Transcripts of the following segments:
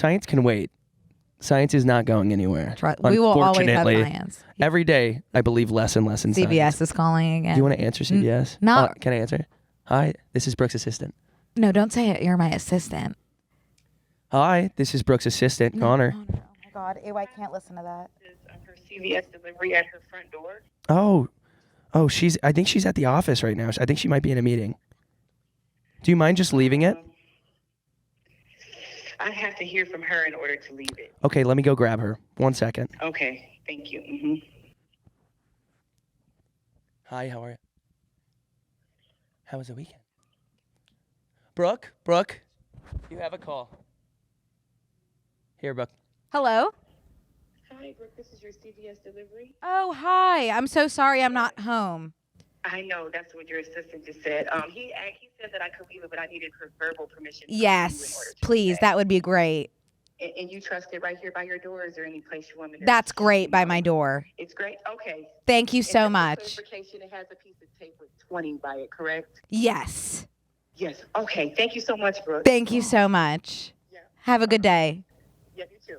Science can wait. Science is not going anywhere. We will always have Unfortunately, science. every day, I believe less and less in CVS science. is calling again. Do you want to answer CVS? No. Can I answer? Hi, this is Brooke's assistant. No, don't say it. You're my assistant. Hi, this is Brooke's assistant, Connor. Oh my God. Ew, I can't listen to that. Her CVS delivery at her front door. Oh, I think she's at the office right now. I think she might be in a meeting. Do you mind just leaving it? I have to hear from her in order to leave it. Okay, let me go grab her. 1 second. Okay, thank you. Hi, how are you? How was the weekend? Brooke, you have a call. Here, Brooke. Hello? Hi, Brooke, this is your CVS delivery. Oh, hi. I'm so sorry I'm not home. I know, that's what your assistant just said. He said that I could leave it, but I needed her verbal permission. Yes, please. That would be great. And you trust it right here by your door? Is there any place you want me to? That's great by my door. It's great? Okay. Thank you so And much. clarification, it has a piece of tape with 20 by it, correct? Yes. Yes. Okay. Thank you so much, Brooke. Thank you so much. Yeah. Have a good day. Yeah, you too.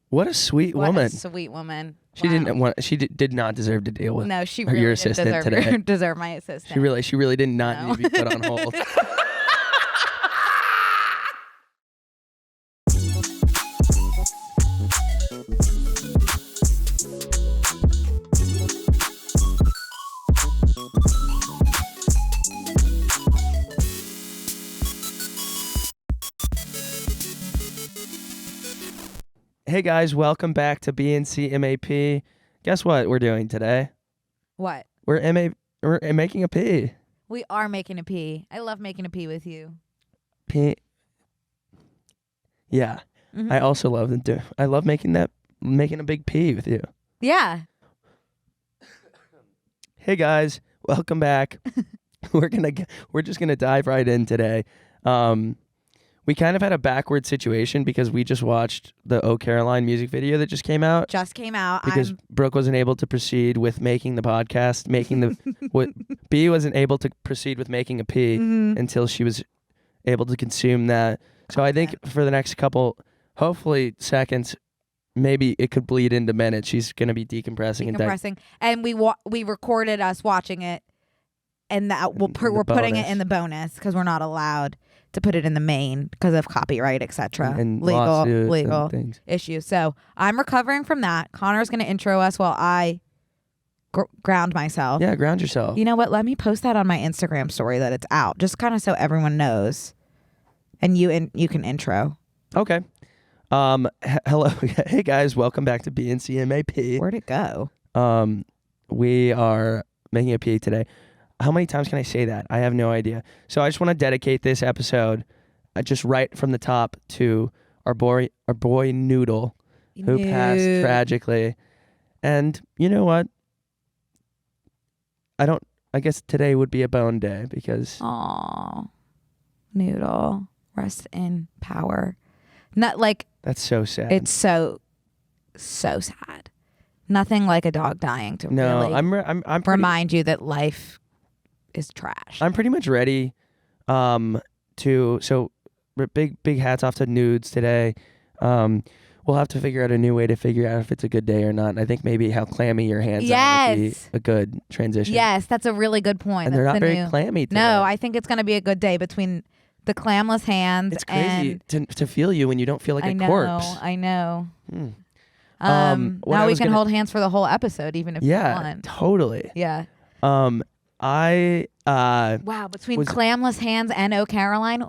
What a sweet What woman. a sweet woman. She Wow. didn't want. She did not deserve to deal with. No, she your really didn't assistant today. deserve my assistant. She really did not No. need to be put on hold. Hey guys, welcome back to BNC MAP. Guess what we're doing today? What? We're making a P. We are making a pee. I love making a pee with you. P. Yeah. Mhm. I also love I love making a big P with you. Yeah. Hey guys, welcome back. We're just gonna dive right in today. We kind of had a backward situation because we just watched the Oh Caroline music video that just came out. Just came out. Because Brooke wasn't able to proceed with making the podcast, B wasn't able to proceed with making a P until she was able to consume that. So I think for the next couple, hopefully seconds, maybe it could bleed into minutes. She's gonna be decompressing. And we recorded us watching it, and that we're putting it in the bonus because we're not allowed to put it in the main because of copyright, etc. and legal things. issues. So I'm recovering from that. Connor's going to intro us while I ground myself. Yeah, ground yourself. You know what? Let me post that on my Instagram story that it's out, just kind of so everyone knows. And you can intro. Okay. Hello. Hey guys, welcome back to BNCMAP. Where'd it go? We are making a P today. How many times can I say that? I have no idea. So I just want to dedicate this episode, just right from the top, to our boy Noodle, who passed tragically. And you know what? I guess today would be a bone day because. Aw, Noodle, rest in power. Not like. That's so sad. It's so sad. Nothing like a dog dying to really I'm remind you that life is trash. I'm pretty much ready so big hats off to Nudes today. We'll have to figure out a new way to figure out if it's a good day or not. And I think maybe how clammy your hands are would be a good transition. Yes, that's a really good point. And they're not very clammy today. No, I think it's going to be a good day between the clamless hands. It's crazy to feel you when you don't feel like a corpse. I know. Now we can hold hands for the whole episode, even if you want. Yeah, totally. Yeah. Wow, between clamless hands and Oh Caroline,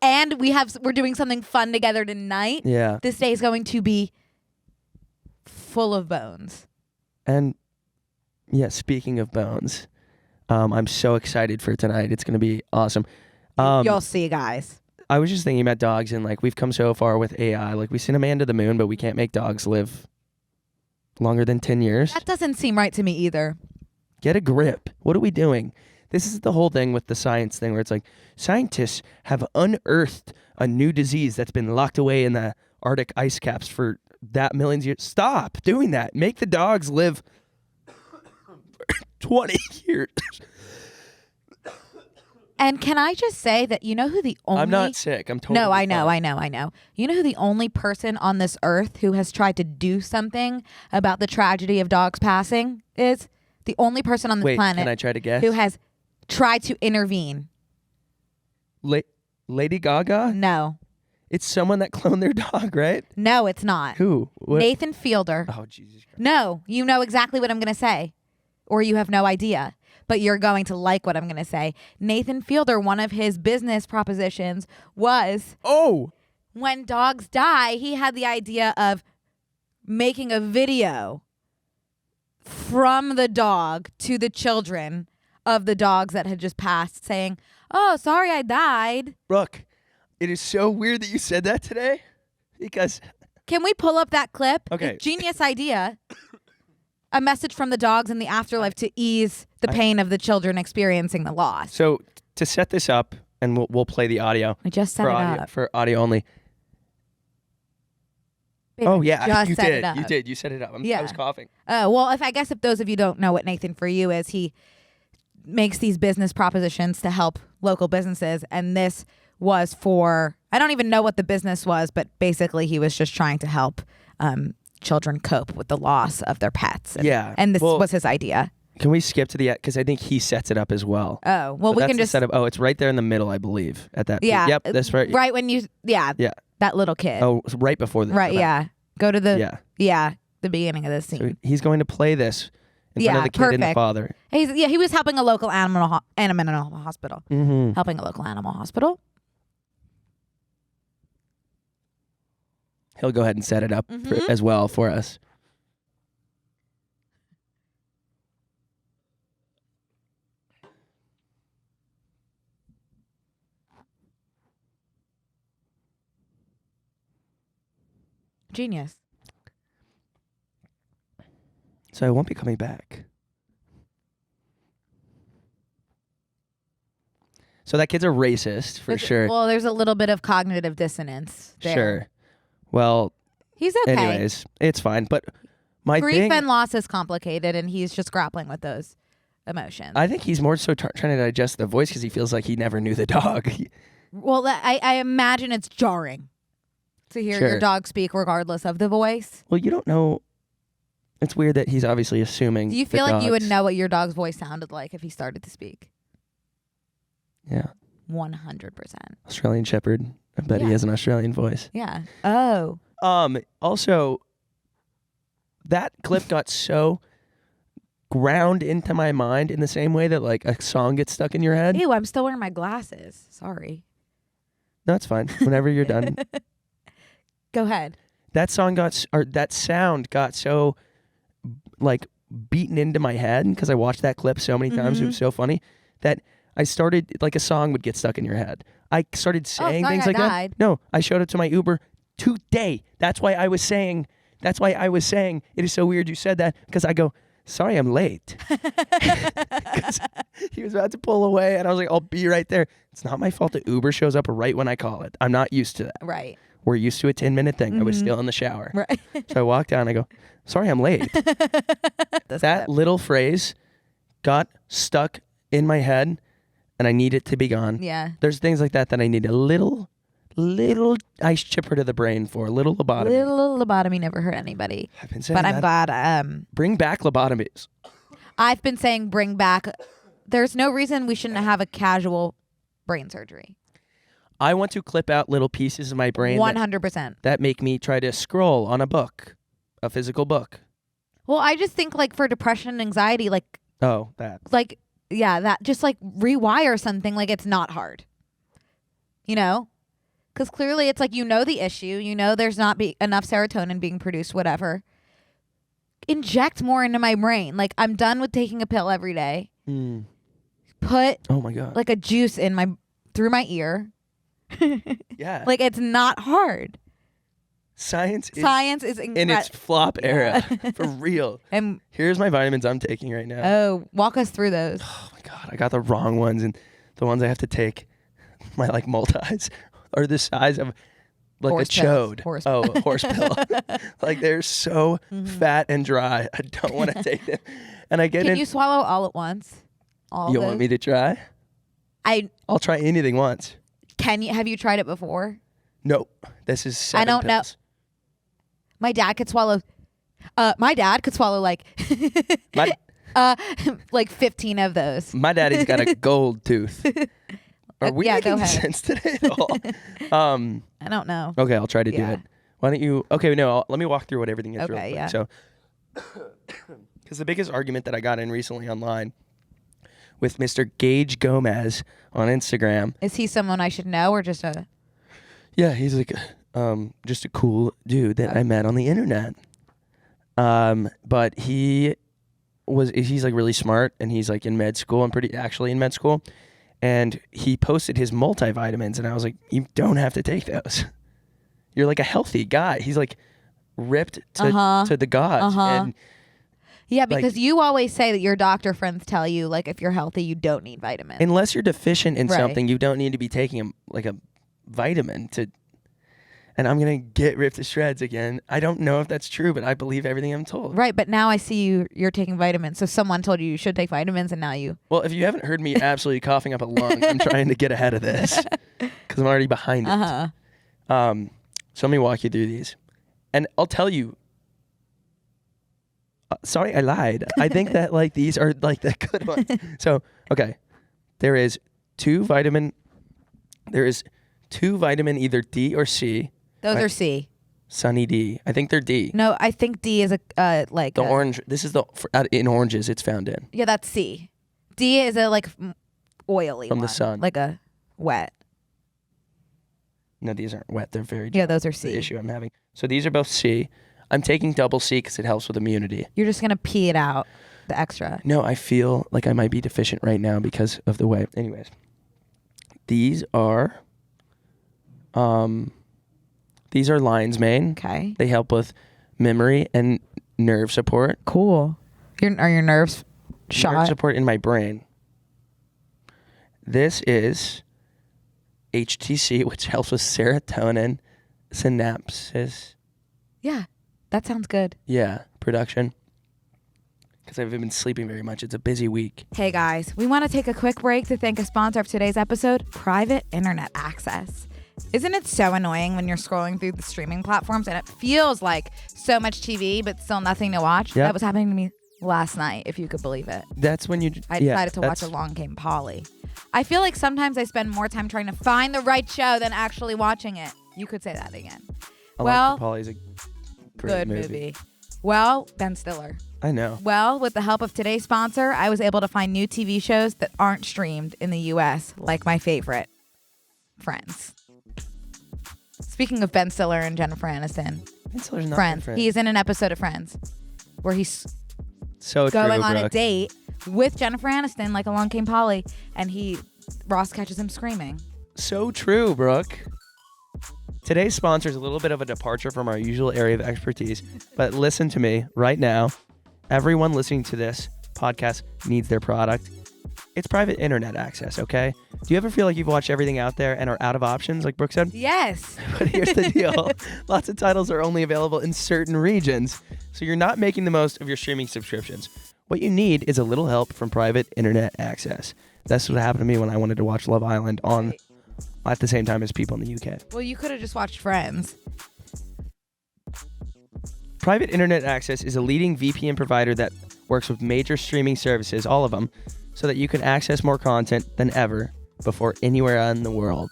and we're doing something fun together tonight. Yeah. This day is going to be full of bones. And yeah, speaking of bones, I'm so excited for tonight. It's going to be awesome. You'll see, guys. I was just thinking about dogs, and like we've come so far with AI. Like we sent a man to the moon, but we can't make dogs live longer than 10 years. That doesn't seem right to me either. Get a grip. What are we doing? This is the whole thing with the science thing where it's like scientists have unearthed a new disease that's been locked away in the Arctic ice caps for that millions of years. Stop doing that. Make the dogs live for 20 years. And can I just say that you know who the only... I'm not sick. I'm totally No, I know. fine. You know who the only person on this earth who has tried to do something about the tragedy of dogs passing is? The only person on this Wait, planet can I try to guess? who has tried to intervene. Lady Gaga? No. It's someone that cloned their dog, right? No, it's not. Who? What? Nathan Fielder. Oh, Jesus Christ. No, you know exactly what I'm going to say. Or you have no idea. But you're going to like what I'm going to say. Nathan Fielder, one of his business propositions was... Oh! When dogs die, he had the idea of making a video from the dog to the children of the dogs that had just passed saying, oh, sorry I died. Brooke, it is so weird that you said that today because... Can we pull up that clip? Okay. Genius idea. A message from the dogs in the afterlife to ease the pain of the children experiencing the loss. So to set this up, and we'll play the audio. I just set for it audio, up. For audio only. Babe, Oh, yeah. just You set did. it up. You did. You set it up. Yeah. I was coughing. Well, if those of you don't know what Nathan For You is, he makes these business propositions to help local businesses. And this was for, I don't even know what the business was, but basically he was just trying to help children cope with the loss of their pets. And this was his idea. Can we skip to the, because I think he sets it up as well. Oh, well, we That's can the just, setup. Oh, it's right there in the middle, I believe. At that. yeah. Yep. That's right. Right when you, Yeah. that little kid. Oh, it's right before the. Right, yeah. Go to the, Yeah. the beginning of the scene. So he's going to play this in front of the kid and the father. He was helping a local animal hospital. Mm-hmm. Helping a local animal hospital. He'll go ahead and set it up as well for us. Genius. So I won't be coming back. So that kid's a racist for sure. Well, there's a little bit of cognitive dissonance there. Sure. Well, he's okay. Anyways, it's fine. But my grief and loss is complicated, and he's just grappling with those emotions. I think he's more so trying to digest the voice because he feels like he never knew the dog. Well, I imagine it's jarring to hear your dog speak regardless of the voice. Well, you don't know. It's weird that he's obviously assuming. Do you feel like you would know what your dog's voice sounded like if he started to speak? Yeah. 100%. Australian Shepherd. I bet he has an Australian voice. Yeah. Oh. Also, that clip got so ground into my mind in the same way that like a song gets stuck in your head. Ew, I'm still wearing my glasses. Sorry. No, it's fine. Whenever you're done. Go ahead. That sound got so like beaten into my head because I watched that clip so many times. It was so funny that I started, like a song would get stuck in your head. I started saying things like that. No, I showed it to my Uber today. That's why I was saying it is so weird you said that, because I go, sorry, I'm late. Because he was about to pull away and I was like, I'll be right there. It's not my fault that Uber shows up right when I call it. I'm not used to that. Right. We're used to a 10-minute thing. I was still in the shower. Right. So I walked down and I go, sorry, I'm late. That little phrase got stuck in my head and I need it to be gone. Yeah. There's things like that I need a little ice chipper to the brain for, a little lobotomy. Little lobotomy never hurt anybody. I've been saying but that. I'm glad. Bring back lobotomies. I've been saying bring back. There's no reason we shouldn't have a casual brain surgery. I want to clip out little pieces of my brain 100%. that make me try to scroll on a book, a physical book. Well, I just think like for depression and anxiety, like that just like rewire something, like it's not hard. You know? Because clearly it's like, the issue, there's not enough serotonin being produced, whatever. Inject more into my brain. Like, I'm done with taking a pill every day. Put oh my God, like a juice through my ear. Yeah. Like, it's not hard. Science is in its flop era. For real. And here's my vitamins I'm taking right now. Oh, walk us through those. Oh my God, I got the wrong ones, and the ones I have to take, my like multis, are the size of like horse a chode. Horse a horse pill. Like they're so fat and dry. I don't want to take them. And I get Can you swallow all at once? You want me to try? I'll try anything once. Have you tried it before? Nope. This is 7 I don't pills. know. My dad could swallow like like 15 of those. My daddy's got a gold tooth. Are we making sense today at all? I don't know. Okay, I'll try to do it. Why don't you? Okay, no. Let me walk through what everything is. Okay, real quick. So, because the biggest argument that I got in recently online with Mr. Gage Gomez on Instagram. Is he someone I should know or just a? Yeah, he's like just a cool dude that I met on the internet. But he's like really smart, and he's like in med school. I'm actually in med school. And he posted his multivitamins, and I was like, you don't have to take those. You're like a healthy guy. He's like ripped to the gods. And yeah, because you always say that your doctor friends tell you, like, if you're healthy, you don't need vitamins. Unless you're deficient in something, you don't need to be taking a vitamin to. And I'm going to get ripped to shreds again. I don't know if that's true, but I believe everything I'm told. Right, but now I see you're taking vitamins. So someone told you should take vitamins, and now you... Well, if you haven't heard me absolutely coughing up a lung, I'm trying to get ahead of this because I'm already behind it. So let me walk you through these. And I'll tell you... sorry, I lied. I think that these are the good ones. So, okay. There is two vitamin either D or C. Those are C. Sunny D. I think they're D. No, I think D is the orange. This is in oranges it's found in. Yeah, that's C. D is a oily from one, the sun, like a wet. No, these aren't wet. They're very dry. Yeah, those are C. The issue I'm having. So these are both C. I'm taking double C because it helps with immunity. You're just gonna pee it out, the extra. No, I feel like I might be deficient right now because of the way. Anyways, these are lion's mane. Okay. They help with memory and nerve support. Cool. Are your nerves shot? Nerve support in my brain. This is HTC, which helps with serotonin synapses. Yeah, that sounds good. Yeah, production. Because I haven't been sleeping very much. It's a busy week. Hey guys, we want to take a quick break to thank a sponsor of today's episode, Private Internet Access. Isn't it so annoying when you're scrolling through the streaming platforms and it feels like so much TV but still nothing to watch? Yep. That was happening to me last night, if you could believe it. That's when I decided to watch Along Came Polly. I feel like sometimes I spend more time trying to find the right show than actually watching it. You could say that again. Along Came Polly is a great good movie. Well, Ben Stiller. I know. Well, with the help of today's sponsor, I was able to find new TV shows that aren't streamed in the U.S., like my favorite, Friends. Speaking of Ben Stiller and Jennifer Aniston, Ben Stiller's not Friends. Friends. He's in an episode of Friends where he's so going on Brooke. a date with Jennifer Aniston, like Along Came Polly, and Ross catches him screaming. So true, Brooke. Today's sponsor is a little bit of a departure from our usual area of expertise, but listen to me right now. Everyone listening to this podcast needs their product. It's private internet access, okay? Do you ever feel like you've watched everything out there and are out of options, like Brooke said? Yes. But here's the deal. Lots of titles are only available in certain regions, so you're not making the most of your streaming subscriptions. What you need is a little help from private internet access. That's what happened to me when I wanted to watch Love Island at the same time as people in the UK. Well, you could have just watched Friends. Private Internet Access is a leading VPN provider that works with major streaming services, all of them, so that you can access more content than ever before anywhere in the world.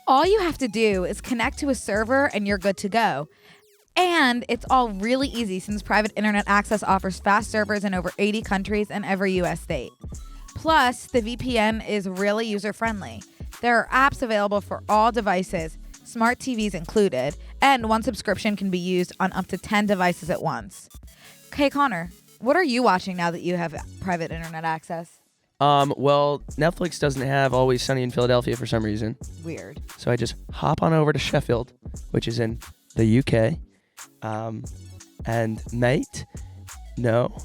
All you have to do is connect to a server and you're good to go. And it's all really easy since Private Internet Access offers fast servers in over 80 countries and every US state. Plus, the VPN is really user-friendly. There are apps available for all devices, smart TVs included, and one subscription can be used on up to 10 devices at once. Hey, Connor, what are you watching now that you have private internet access? Well, Netflix doesn't have Always Sunny in Philadelphia for some reason. Weird. So I just hop on over to Sheffield, which is in the UK. And mate, no.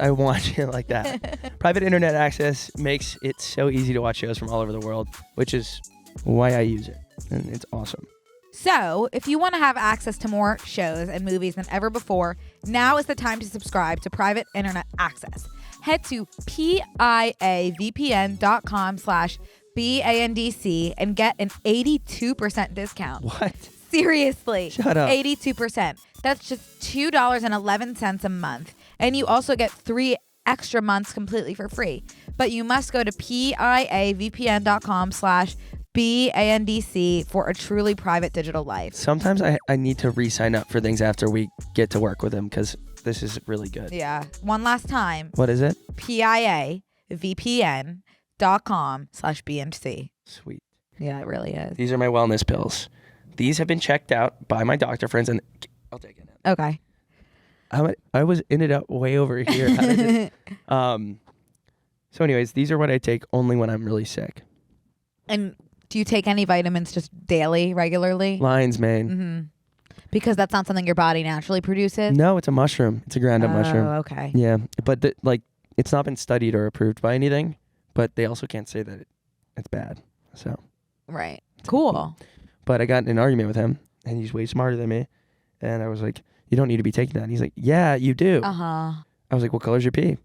I watch it like that. Private internet access makes it so easy to watch shows from all over the world, which is why I use it. And it's awesome. So, if you want to have access to more shows and movies than ever before, now is the time to subscribe to Private Internet Access. Head to piavpn.com/BANDC and get an 82% discount. What? Seriously. Shut up. 82%. That's just $2.11 a month. And you also get 3 extra months completely for free. But you must go to piavpn.com/BANDC for a truly private digital life. Sometimes I need to re-sign up for things after we get to work with him because this is really good. Yeah. One last time. What is it? piavpn.com/BNC. Sweet. Yeah, it really is. These are my wellness pills. These have been checked out by my doctor friends, and I'll take it. Okay. I ended up way over here. So anyways, these are what I take only when I'm really sick. And do you take any vitamins just daily, regularly? Lion's mane. Mm-hmm. Because that's not something your body naturally produces? No, it's a mushroom. It's a ground up mushroom. Oh, okay. Yeah, but it's not been studied or approved by anything, but they also can't say that it's bad. So. Right. Cool. But I got in an argument with him, and he's way smarter than me. And I was like, you don't need to be taking that. And he's like, yeah, you do. Uh-huh. I was like, what color's your pee? And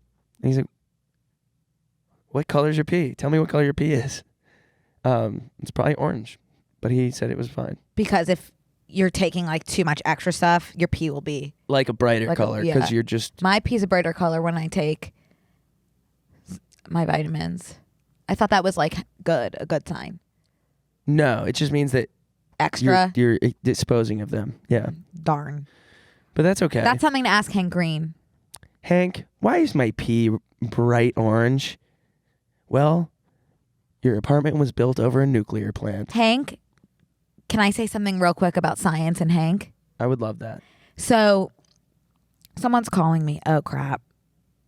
he's like, what color's your pee? Tell me what color your pee is. It's probably orange. But he said it was fine. Because if you're taking like too much extra stuff, your pee will be like a brighter color because you're just... My pee's a brighter color when I take my vitamins. I thought that was like a good sign. No, it just means that extra. You're disposing of them. Yeah. Darn. But that's okay. That's something to ask Hank Green. Hank, why is my pee bright orange? Well, your apartment was built over a nuclear plant. Hank, can I say something real quick about science and Hank? I would love that. So, someone's calling me. Oh, crap.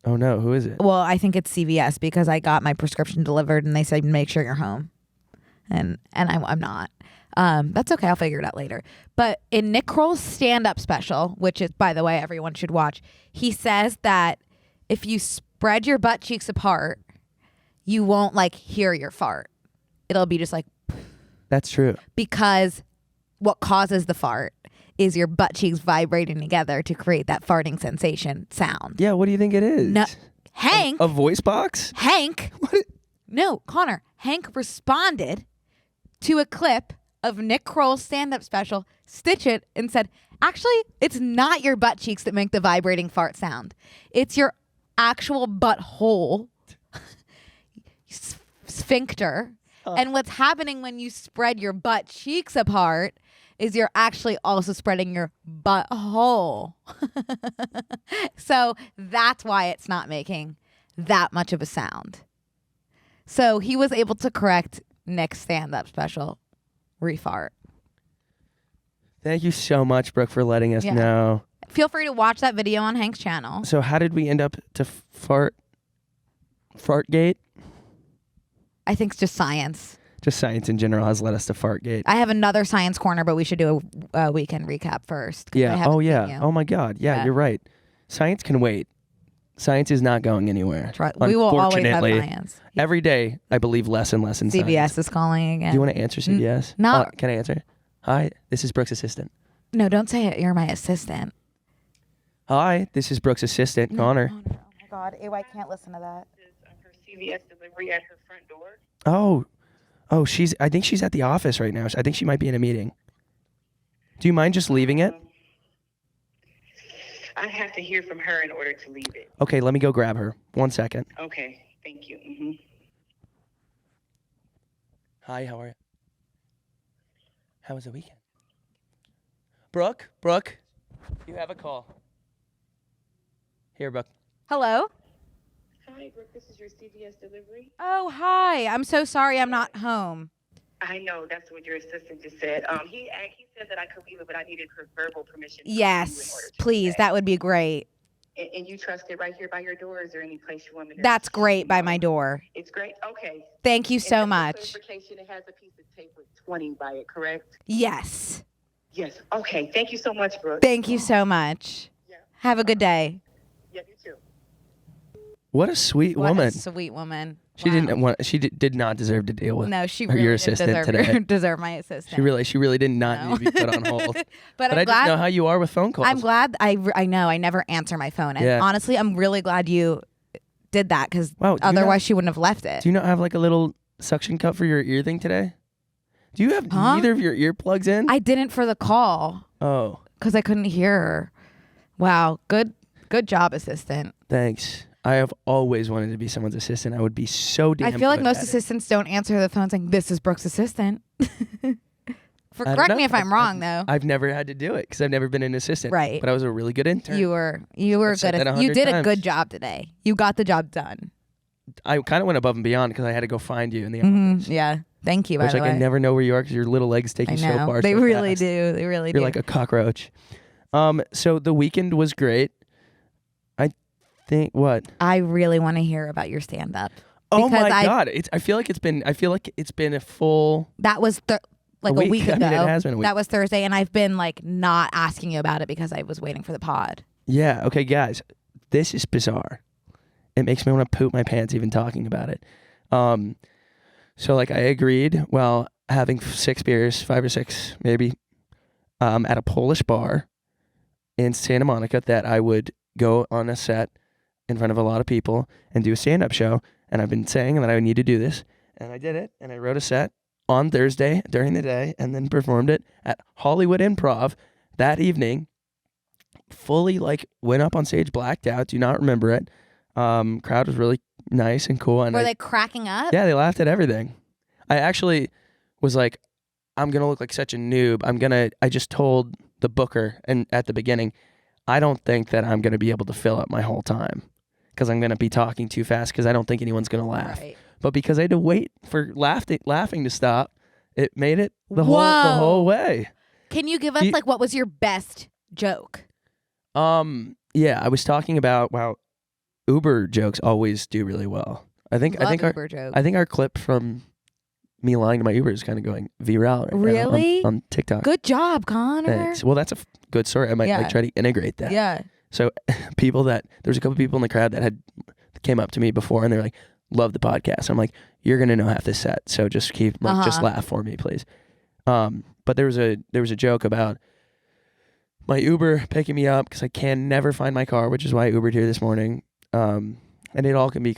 Oh, no. Who is it? Well, I think it's CVS because I got my prescription delivered and they said, make sure you're home. And I'm not. That's okay. I'll figure it out later. But in Nick Kroll's stand-up special, which is, by the way, everyone should watch, he says that if you spread your butt cheeks apart, you won't like hear your fart. It'll be just like... That's true. Because what causes the fart is your butt cheeks vibrating together to create that farting sensation sound. Yeah, what do you think it is? No, Hank... A voice box? Hank... What? No, Connor. Hank responded to a clip of Nick Kroll's stand-up special, stitch it, and said, actually, it's not your butt cheeks that make the vibrating fart sound. It's your actual butthole sphincter. And what's happening when you spread your butt cheeks apart is you're actually also spreading your butthole. So that's why it's not making that much of a sound. So he was able to correct Nick's stand-up special refart. Thank you so much, Brooke, for letting us know. Feel free to watch that video on Hank's channel. So how did we end up to Fartgate? I think it's just science. Just science in general has led us to Fartgate. I have another science corner, but we should do a weekend recap first. Yeah. Oh, yeah. Oh, my God. Yeah, you're right. Science can wait. Science is not going anywhere. We will always have science. Every day, I believe less and less in CVS science. is calling again. Do you want to answer CVS? No. Can I answer? Hi, this is Brooke's assistant. No, don't say it. You're my assistant. Hi, this is Brooke's assistant, Connor. Oh, my God. Ew, I can't listen to that. Her CVS delivery at her front door. Oh, I think she's at the office right now. I think she might be in a meeting. Do you mind just leaving it? I have to hear from her in order to leave it. Okay, let me go grab her. 1 second. Okay, thank you. Mm-hmm. Hi, how are you? How was the weekend? Brooke, you have a call. Here, Brooke. Hello? Hi, Brooke, this is your CVS delivery. Oh, hi. I'm so sorry I'm not home. I know, that's what your assistant just said. He said that I could leave it, but I needed her verbal permission. Yes, please. That would be great. And you trust it right here by your door? Is there any place you want me to... That's great by my door. It's great? Okay. Thank you so much. Clarification, it has a piece of tape with 20 by it, correct? Yes. Yes. Okay. Thank you so much, Brooke. Thank you so much. Yeah. Have a good day. Yeah, you too. What a sweet woman. What a sweet woman. She didn't want. She did not deserve to deal with. No, she your really assistant didn't today. deserve my assistant. She really did not need to be put on hold. but I just know how you are with phone calls. I'm glad. I know. I never answer my phone, and honestly, I'm really glad you did that because otherwise she wouldn't have left it. Do you not have like a little suction cup for your ear thing today? Do you have neither of your earplugs in? I didn't for the call. Oh, because I couldn't hear her. Wow, good job, assistant. Thanks. I have always wanted to be someone's assistant. I would be so damn. I feel like good most assistants don't answer the phone saying, "This is Brooke's assistant." Correct me if I'm wrong, though. I've never had to do it because I've never been an assistant. Right. But I was a really good intern. You were good. You did a good job today. You got the job done. I kind of went above and beyond because I had to go find you in the office. Yeah. Thank you. By the way, I never know where you are because your little legs take you so far. They so really fast. do. They really do. You're like a cockroach. So the weekend was great. I really want to hear about your stand-up. Oh my God! I feel like it's been a full. That was a week ago. I mean, it has been a week. That was Thursday, and I've been like not asking you about it because I was waiting for the pod. Yeah. Okay, guys, this is bizarre. It makes me want to poop my pants even talking about it. So like I agreed while having 6 beers, 5 or 6 maybe, at a Polish bar in Santa Monica that I would go on a set in front of a lot of people and do a stand-up show. And I've been saying that I would need to do this. And I did it. And I wrote a set on Thursday during the day and then performed it at Hollywood Improv that evening. Fully went up on stage, blacked out, do not remember it. Crowd was really nice and cool. And were they cracking up? Yeah, they laughed at everything. I actually was like, I'm going to look like such a noob. I just told the booker and at the beginning, I don't think that I'm going to be able to fill up my whole time because I'm going to be talking too fast because I don't think anyone's going to laugh. Right. But because I had to wait for laughing to stop, it made it the whole way. Can you give us what was your best joke? Yeah, I was talking about Uber jokes always do really well. I think our clip from me lying to my Uber is kind of going viral right now on TikTok. Good job, Connor. Thanks. Well, that's a good story. I might try to integrate that. Yeah. So there's a couple people in the crowd that came up to me before and they're like, love the podcast. I'm like, you're gonna know half this set, so just keep just laugh for me, please. But there was a joke about my Uber picking me up because I can never find my car, which is why I Ubered here this morning. And it all can be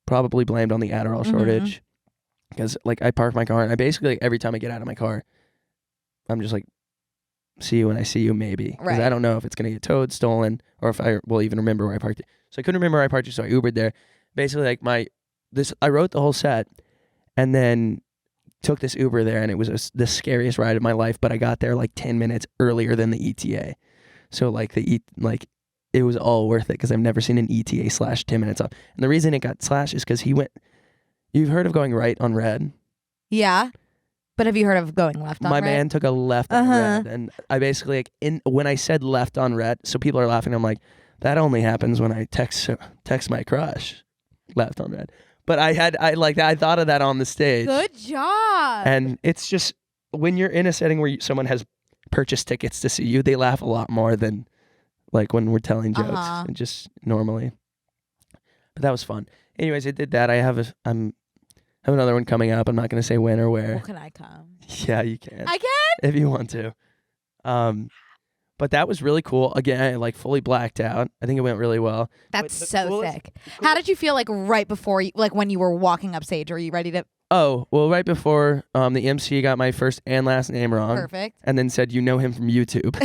probably blamed on the Adderall shortage because I park my car and I basically every time I get out of my car, I'm just like, see you when I see you, maybe. Because I don't know if it's going to get towed, stolen, or if I will even remember where I parked it. So I couldn't remember where I parked it, so I Ubered there. Basically, I wrote the whole set and then took this Uber there, and it was the scariest ride of my life, but I got there 10 minutes earlier than the ETA. So it was all worth it because I've never seen an ETA / 10 minutes off. And the reason it got slashed is because you've heard of going right on red? Yeah. But have you heard of going left on red? My man took a left on red. And I basically, when I said left on red, so people are laughing, I'm like, that only happens when I text my crush left on red. But I thought of that on the stage. Good job. And it's just, when you're in a setting where someone has purchased tickets to see you, they laugh a lot more than when we're telling jokes and just normally. But that was fun. Anyways, I did that. I have another one coming up. I'm not going to say when or where. Well, can I come? Yeah, you can. I can? If you want to. But that was really cool. Again, I fully blacked out. I think it went really well. That's so sick. How did you feel right before you, when you were walking up stage? Were you ready to? Oh, well, right before the MC got my first and last name wrong. Perfect. And then said, you know him from YouTube.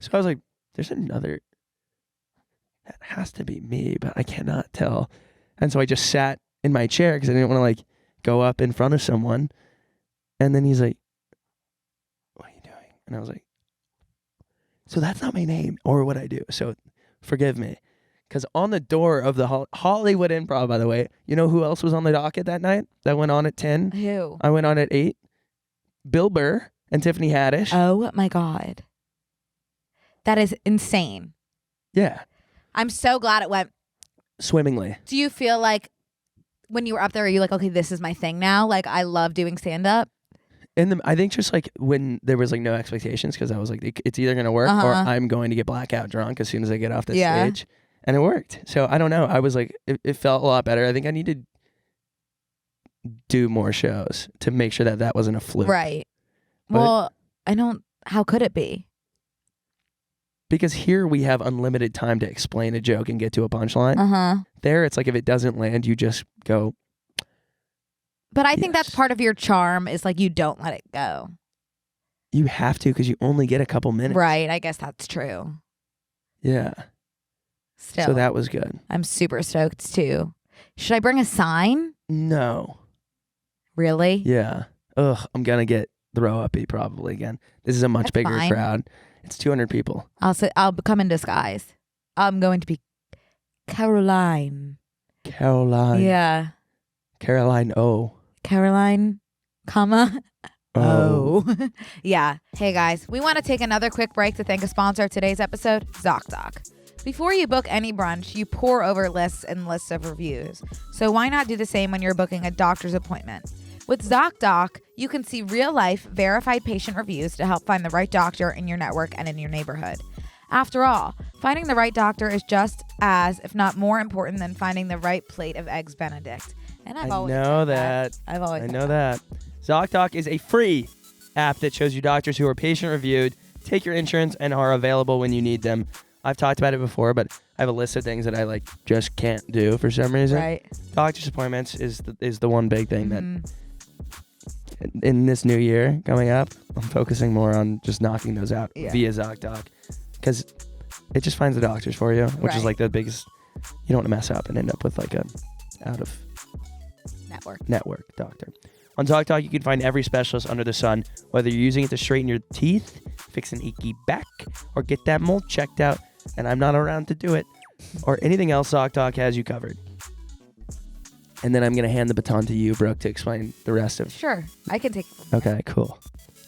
So I was like, there's another. That has to be me, but I cannot tell. And so I just sat in my chair because I didn't want to go up in front of someone. And then he's like, what are you doing? And I was like, so that's not my name or what I do. So forgive me. Because on the door of the Hollywood Improv, by the way, you know who else was on the docket that night? That went on at 10? Who? I went on at 8. Bill Burr and Tiffany Haddish. Oh my God. That is insane. Yeah. I'm so glad it went swimmingly. Do you feel like when you were up there, are you like, okay, this is my thing now? I love doing stand-up? I think just when there was no expectations, because I was like, it's either going to work or I'm going to get blackout drunk as soon as I get off the stage. And it worked. So I don't know. I was like, it felt a lot better. I think I needed do more shows to make sure that wasn't a fluke. Right. But How could it be? Because here we have unlimited time to explain a joke and get to a punchline. Uh-huh. There, it's like if it doesn't land, you just go. But I think that's part of your charm is like you don't let it go. You have to because you only get a couple minutes. Right. I guess that's true. Yeah. Still. So that was good. I'm super stoked too. Should I bring a sign? No. Really? Yeah. Ugh, I'm going to get throw uppy probably again. This is a much bigger fine. crowd. It's 200 people. I'll come in disguise. I'm going to be Caroline. Caroline. Yeah. Caroline O. Caroline, comma. Oh. Yeah. Hey guys, we want to take another quick break to thank a sponsor of today's episode, ZocDoc. Before you book any brunch, you pore over lists and lists of reviews. So why not do the same when you're booking a doctor's appointment? With ZocDoc, you can see real-life, verified patient reviews to help find the right doctor in your network and in your neighborhood. After all, finding the right doctor is just as, if not more important than finding the right plate of Eggs Benedict. And I've always know said that. I've always I said know that. ZocDoc is a free app that shows you doctors who are patient-reviewed, take your insurance, and are available when you need them. I've talked about it before, but I have a list of things that I just can't do for some reason. Right. Doctor's appointments is the one big thing that in this new year coming up, I'm focusing more on just knocking those out via ZocDoc because it just finds the doctors for you, which is the biggest. You don't want to mess up and end up with a out of network doctor. On ZocDoc, you can find every specialist under the sun, whether you're using it to straighten your teeth, fix an achy back, or get that mole checked out, and I'm not around to do it, or anything else. ZocDoc has you covered. And then I'm going to hand the baton to you, Brooke, to explain the rest of it. Sure. I can take it from Okay, cool.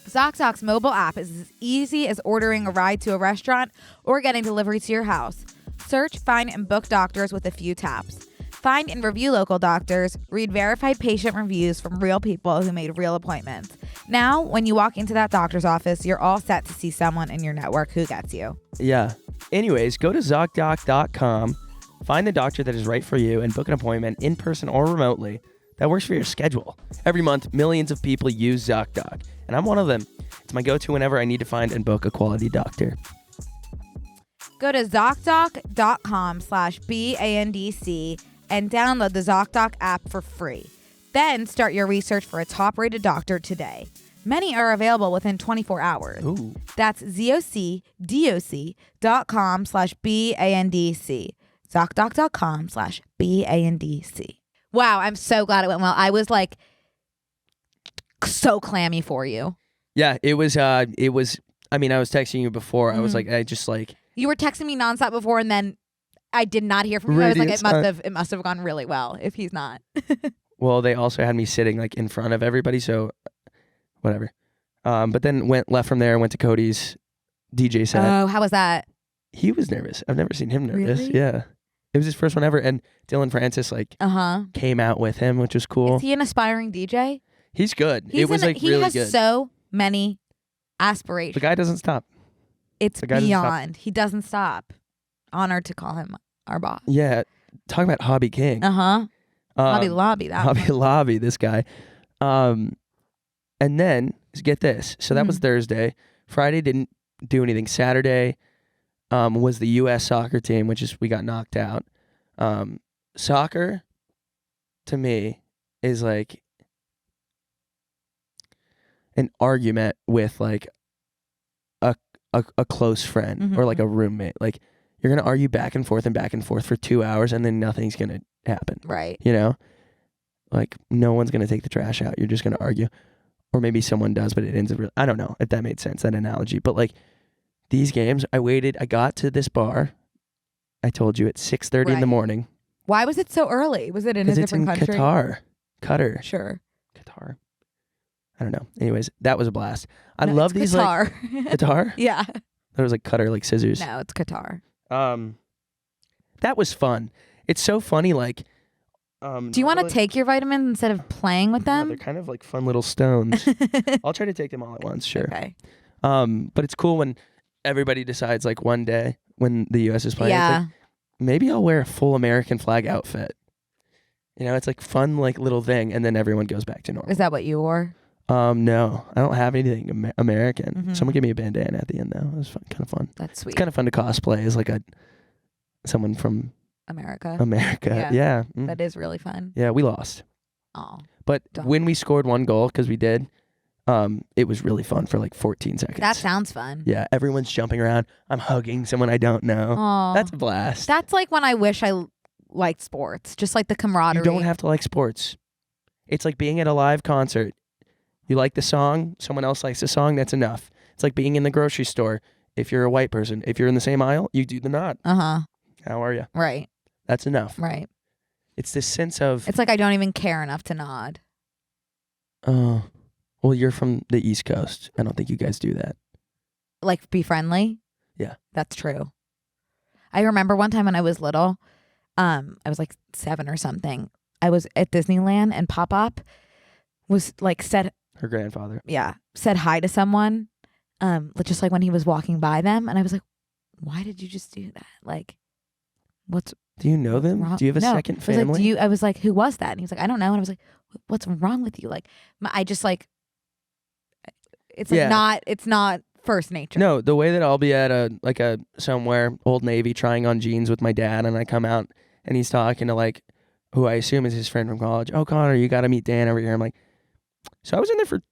ZocDoc's mobile app is as easy as ordering a ride to a restaurant or getting delivery to your house. Search, find, and book doctors with a few taps. Find and review local doctors. Read verified patient reviews from real people who made real appointments. Now, when you walk into that doctor's office, you're all set to see someone in your network who gets you. Yeah. Anyways, go to ZocDoc.com. Find the doctor that is right for you and book an appointment in person or remotely that works for your schedule. Every month, millions of people use ZocDoc, and I'm one of them. It's my go-to whenever I need to find and book a quality doctor. Go to ZocDoc.com/BANDC and download the ZocDoc app for free. Then start your research for a top-rated doctor today. Many are available within 24 hours. Ooh. That's ZocDoc.com/BANDC. ZocDoc.com/BANDC. Wow, I'm so glad it went well. I was so clammy for you. Yeah, it was, I was texting you before. I was You were texting me nonstop before and then I did not hear from you. I was like, it must have gone really well if he's not. Well, they also had me sitting in front of everybody, so whatever. But then left from there, went to Cody's DJ set. Oh, how was that? He was nervous. I've never seen him nervous. Really? Yeah. It was his first one ever, and Dylan Francis came out with him, which was cool. Is he an aspiring DJ? He's good. He really has good. so many aspirations. The guy doesn't stop. It's beyond. He doesn't stop. Honored to call him our boss. Yeah. Talk about Hobby King. Hobby Lobby. Hobby Lobby, this guy. And then, get this. So that was Thursday. Friday didn't do anything. Saturday was the U.S. soccer team, we got knocked out. Soccer, to me, is an argument with a close friend or a roommate. You're going to argue back and forth for 2 hours and then nothing's going to happen. Right. You know? No one's going to take the trash out. You're just going to argue. Or maybe someone does, but it ends up I don't know if that made sense, that analogy. But these games, I got to this bar, I told you, at 6:30 in the morning. Why was it so early? Was it in a different country? It's in Qatar. Sure. Qatar. I don't know. Anyways, that was a blast. I love these Qatar. Qatar? Yeah. That was Qatar, scissors. No, it's Qatar. That was fun. It's so funny, do you want to take your vitamins instead of playing with them? They're kind of fun little stones. I'll try to take them all at once, sure. Okay. But it's cool when everybody decides one day when the U.S. is playing. Yeah. Maybe I'll wear a full American flag outfit You know, it's like fun, like little thing, and then everyone goes back to normal. Is that what you wore? No, I don't have anything American. Someone gave me a bandana at the end though. It was kind of fun. That's sweet. It's kind of fun to cosplay as like someone from America. Yeah. That is really fun. Yeah, we lost. Oh. But when we scored one goal, because we did, it was really fun for like 14 seconds. That sounds fun. Yeah, everyone's jumping around. I'm hugging someone I don't know. Aww. That's a blast. That's like when I wish I liked sports. Just like the camaraderie. You don't have to like sports. It's like being at a live concert. You like the song, someone else likes the song, that's enough. It's like being in the grocery store. If you're a white person, if you're in the same aisle, you do the nod. Uh-huh. How are you? Right. That's enough. Right. It's this sense of... It's like I don't even care enough to nod. Oh. Well, you're from the East Coast. I don't think you guys do that. Like be friendly? Yeah. That's true. I remember one time when I was little, I was like 7 or something. I was at Disneyland and Pop-Up was like said... Her grandfather. Yeah. Said hi to someone, just like when he was walking by them. And I was like, why did you just do that? Like, what's... Do you know them? wrong? Do you have a second family? I was like, who was that? And he was like, I don't know. And I was like, what's wrong with you? Like, I just like... It's like it's not first nature. No, the way that I'll be at a somewhere Old Navy trying on jeans with my dad, and I come out and he's talking to like who I assume is his friend from college. Oh, Connor, you got to meet Dan over here. I'm like, so I was in there for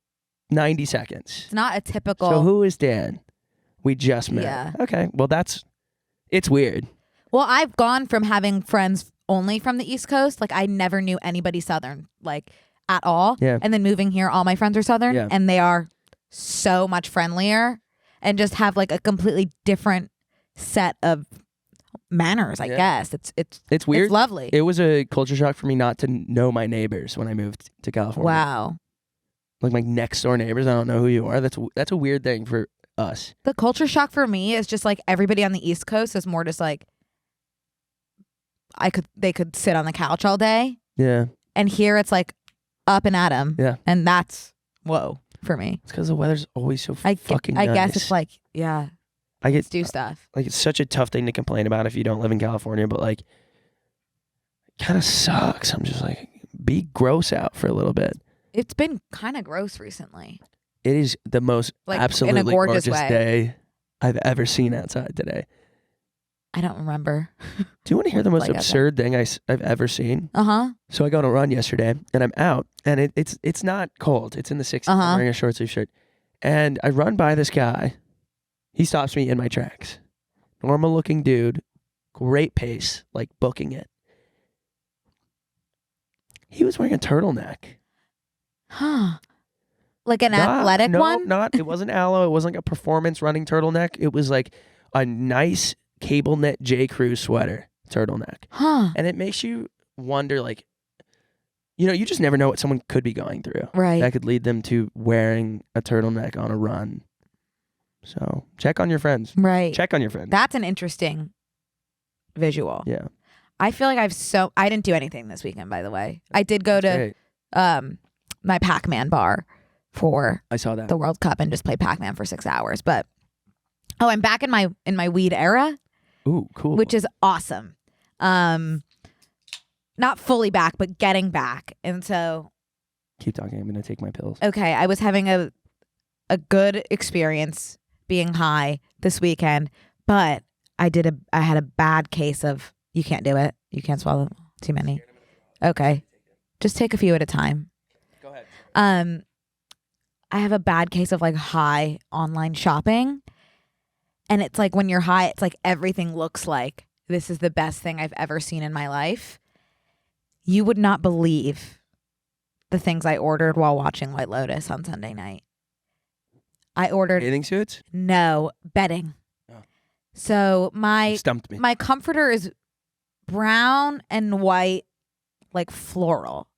90 seconds. It's not a typical. So who is Dan? We just met. Yeah. Okay. Well, it's weird. Well, I've gone from having friends only from the East Coast, like I never knew anybody Southern, like at all. Yeah. And then moving here, all my friends are Southern, Yeah. and they are so much friendlier and just have like a completely different set of manners, I guess. It's weird. It's lovely. It was a culture shock for me not to know my neighbors when I moved to California. Wow. Like my next door neighbors, I don't know who you are. That's a weird thing for us. The culture shock for me is just like everybody on the East Coast is more just like they could sit on the couch all day. Yeah. And here it's like up and at 'em. Yeah. And that's whoa for me. It's because the weather's always so fucking I nice. guess it's like, yeah. Let's do stuff. Like it's such a tough thing to complain about if you don't live in California, but like it kind of sucks. I'm just like, be gross out for a little bit. It's been kind of gross recently. It is the most Like, absolutely in a gorgeous way. day I've ever seen outside today. I don't remember. Do you want to hear the most Like absurd thing I've ever seen? Uh-huh. So I go on a run yesterday, and I'm out, and it's not cold. It's in the 60s. Uh-huh. I'm wearing a short sleeve shirt, and I run by this guy. He stops me in my tracks. Normal looking dude, great pace, like booking it. He was wearing a turtleneck. Huh. Like an athletic one? It wasn't aloe. It wasn't like a performance running turtleneck. It was like a nice cable knit J. Crew sweater turtleneck. Huh. And it makes you wonder, like, you know, you just never know what someone could be going through. Right. That could lead them to wearing a turtleneck on a run. So check on your friends. Right. Check on your friends. That's an interesting visual. Yeah. I feel like I didn't do anything this weekend, by the way. I did go to my Pac-Man bar for I saw that. the World Cup and just play Pac-Man for 6 hours. But I'm back in my weed era. Ooh, cool. Which is awesome. Not fully back, but getting back. And so keep talking. I'm gonna take my pills. okay, I was having a good experience being high this weekend, but I had a bad case of you can't do it. You can't swallow too many. Okay. Just take a few at a time. Go ahead. I have a bad case of like high online shopping. And it's like when you're high, it's like everything looks like this is the best thing I've ever seen in my life. You would not believe the things I ordered while watching White Lotus on Sunday night. I ordered Bathing suits? No, bedding. Oh. So You stumped me. my comforter is brown and white, like floral.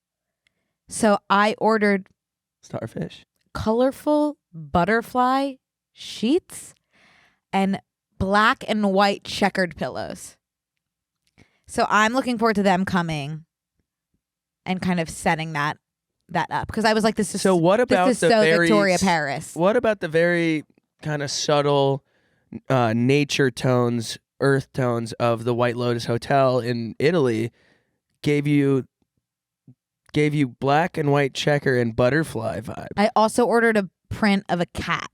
So I ordered Starfish. colorful butterfly sheets and black and white checkered pillows. So I'm looking forward to them coming and kind of setting that up, because I was like, this is So what about this is the so very Victoria Paris. What about the very kind of subtle nature tones, earth tones of the White Lotus Hotel in Italy gave you gave you black and white checker and butterfly vibe. I also ordered a print of a cat.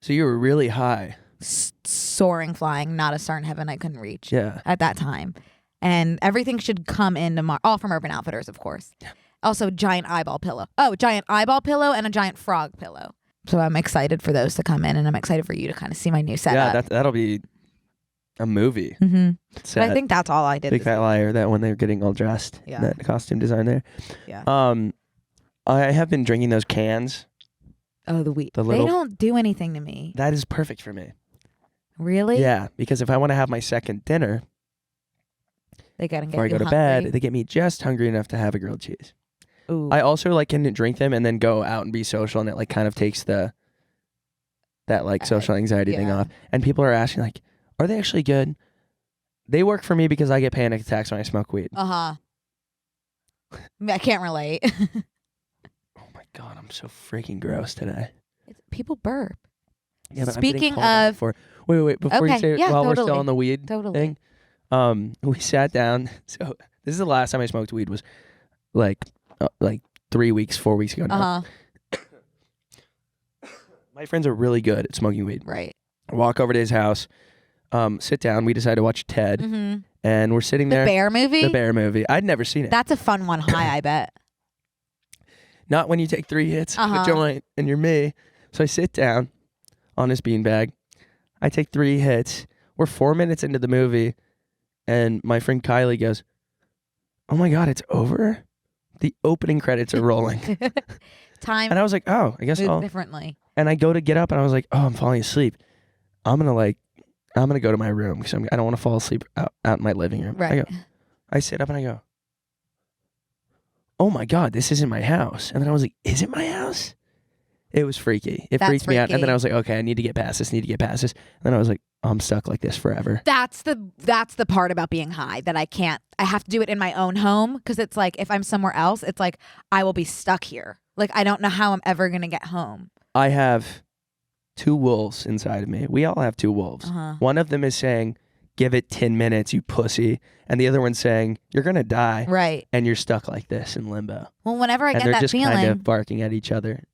So you were really high. Soaring, flying, not a star in heaven I couldn't reach. Yeah. At that time. And everything should come in tomorrow. All from Urban Outfitters, of course. Yeah. Also, giant eyeball pillow. Oh, giant eyeball pillow and a giant frog pillow. So I'm excited for those to come in, and I'm excited for you to kind of see my new setup. Yeah, that'll be a movie. Mm-hmm. But I think that's all I did. Big Fat Liar, that when they were getting all dressed. Yeah. That costume design there. Yeah. I have been drinking those cans. Oh, the wheat. They don't do anything to me. That is perfect for me. Really? Yeah, because if I want to have my second dinner They gotta get before I you go to hungry. bed, they get me just hungry enough to have a grilled cheese. Ooh. I also like can drink them and then go out and be social, and it like kind of takes that like social anxiety thing off. And people are asking like, are they actually good? They work for me because I get panic attacks when I smoke weed. I can't relate. Oh my God, I'm so freaking gross today. People burp. Yeah, but Speaking I'm of, wait, before you Okay, say it, yeah, while we're totally. still on the weed Totally. thing, we sat down. So this is the last time I smoked weed was like 3 weeks, 4 weeks ago now. My friends are really good at smoking weed. Right. I walk over to his house, sit down. We decide to watch Ted, Mm-hmm. and we're sitting The there. bear movie? The bear movie. I'd never seen it. That's a fun one. High, I bet. Not when you take 3 hits of a joint and you're me. So I sit down on his beanbag. I take 3 hits. We're 4 minutes into the movie, and my friend Kylie goes, "Oh my God, it's over? The opening credits are rolling." Time. And I was like, "Oh, I guess move I'll." differently. And I go to get up, and I was like, "Oh, I'm falling asleep. I'm gonna go to my room because I don't want to fall asleep out in my living room." Right. I sit up and I go, "Oh my God, this isn't my house." And then I was like, "Is it my house?" It was freaky. It That's freaked me out. And then freaky. I was like, "Okay, I need to get past this. And then I was like, oh, I'm stuck like this forever. That's the part about being high that I have to do it in my own home, because it's like if I'm somewhere else, it's like I will be stuck here. Like I don't know how I'm ever going to get home. I have 2 wolves inside of me. We all have 2 wolves. One of them is saying, "Give it 10 minutes, you pussy." And the other one's saying, "You're going to die." Right. And you're stuck like this in limbo. Well, whenever I And get they're that just feeling, kind of barking at each other.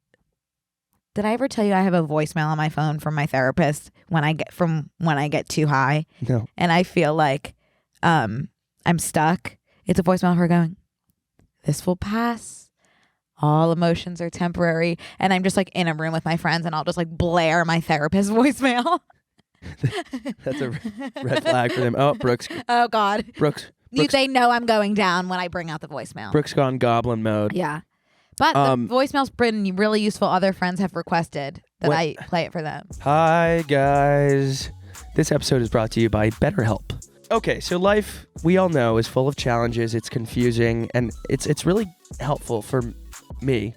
did I ever tell you I have a voicemail on my phone from my therapist when I get too high? No. And I feel like I'm stuck. It's a voicemail of her going, "This will pass. All emotions are temporary." And I'm just like in a room with my friends, and I'll just like blare my therapist voicemail. That's a red flag for them. Oh, Brooks. Oh God. Brooks. They know I'm going down when I bring out the voicemail. Brooks gone goblin mode. Yeah. But the voicemail's been really useful. Other friends have requested that I play it for them. Hi, guys. This episode is brought to you by BetterHelp. Okay, so life, we all know, is full of challenges. It's confusing, and it's really helpful for me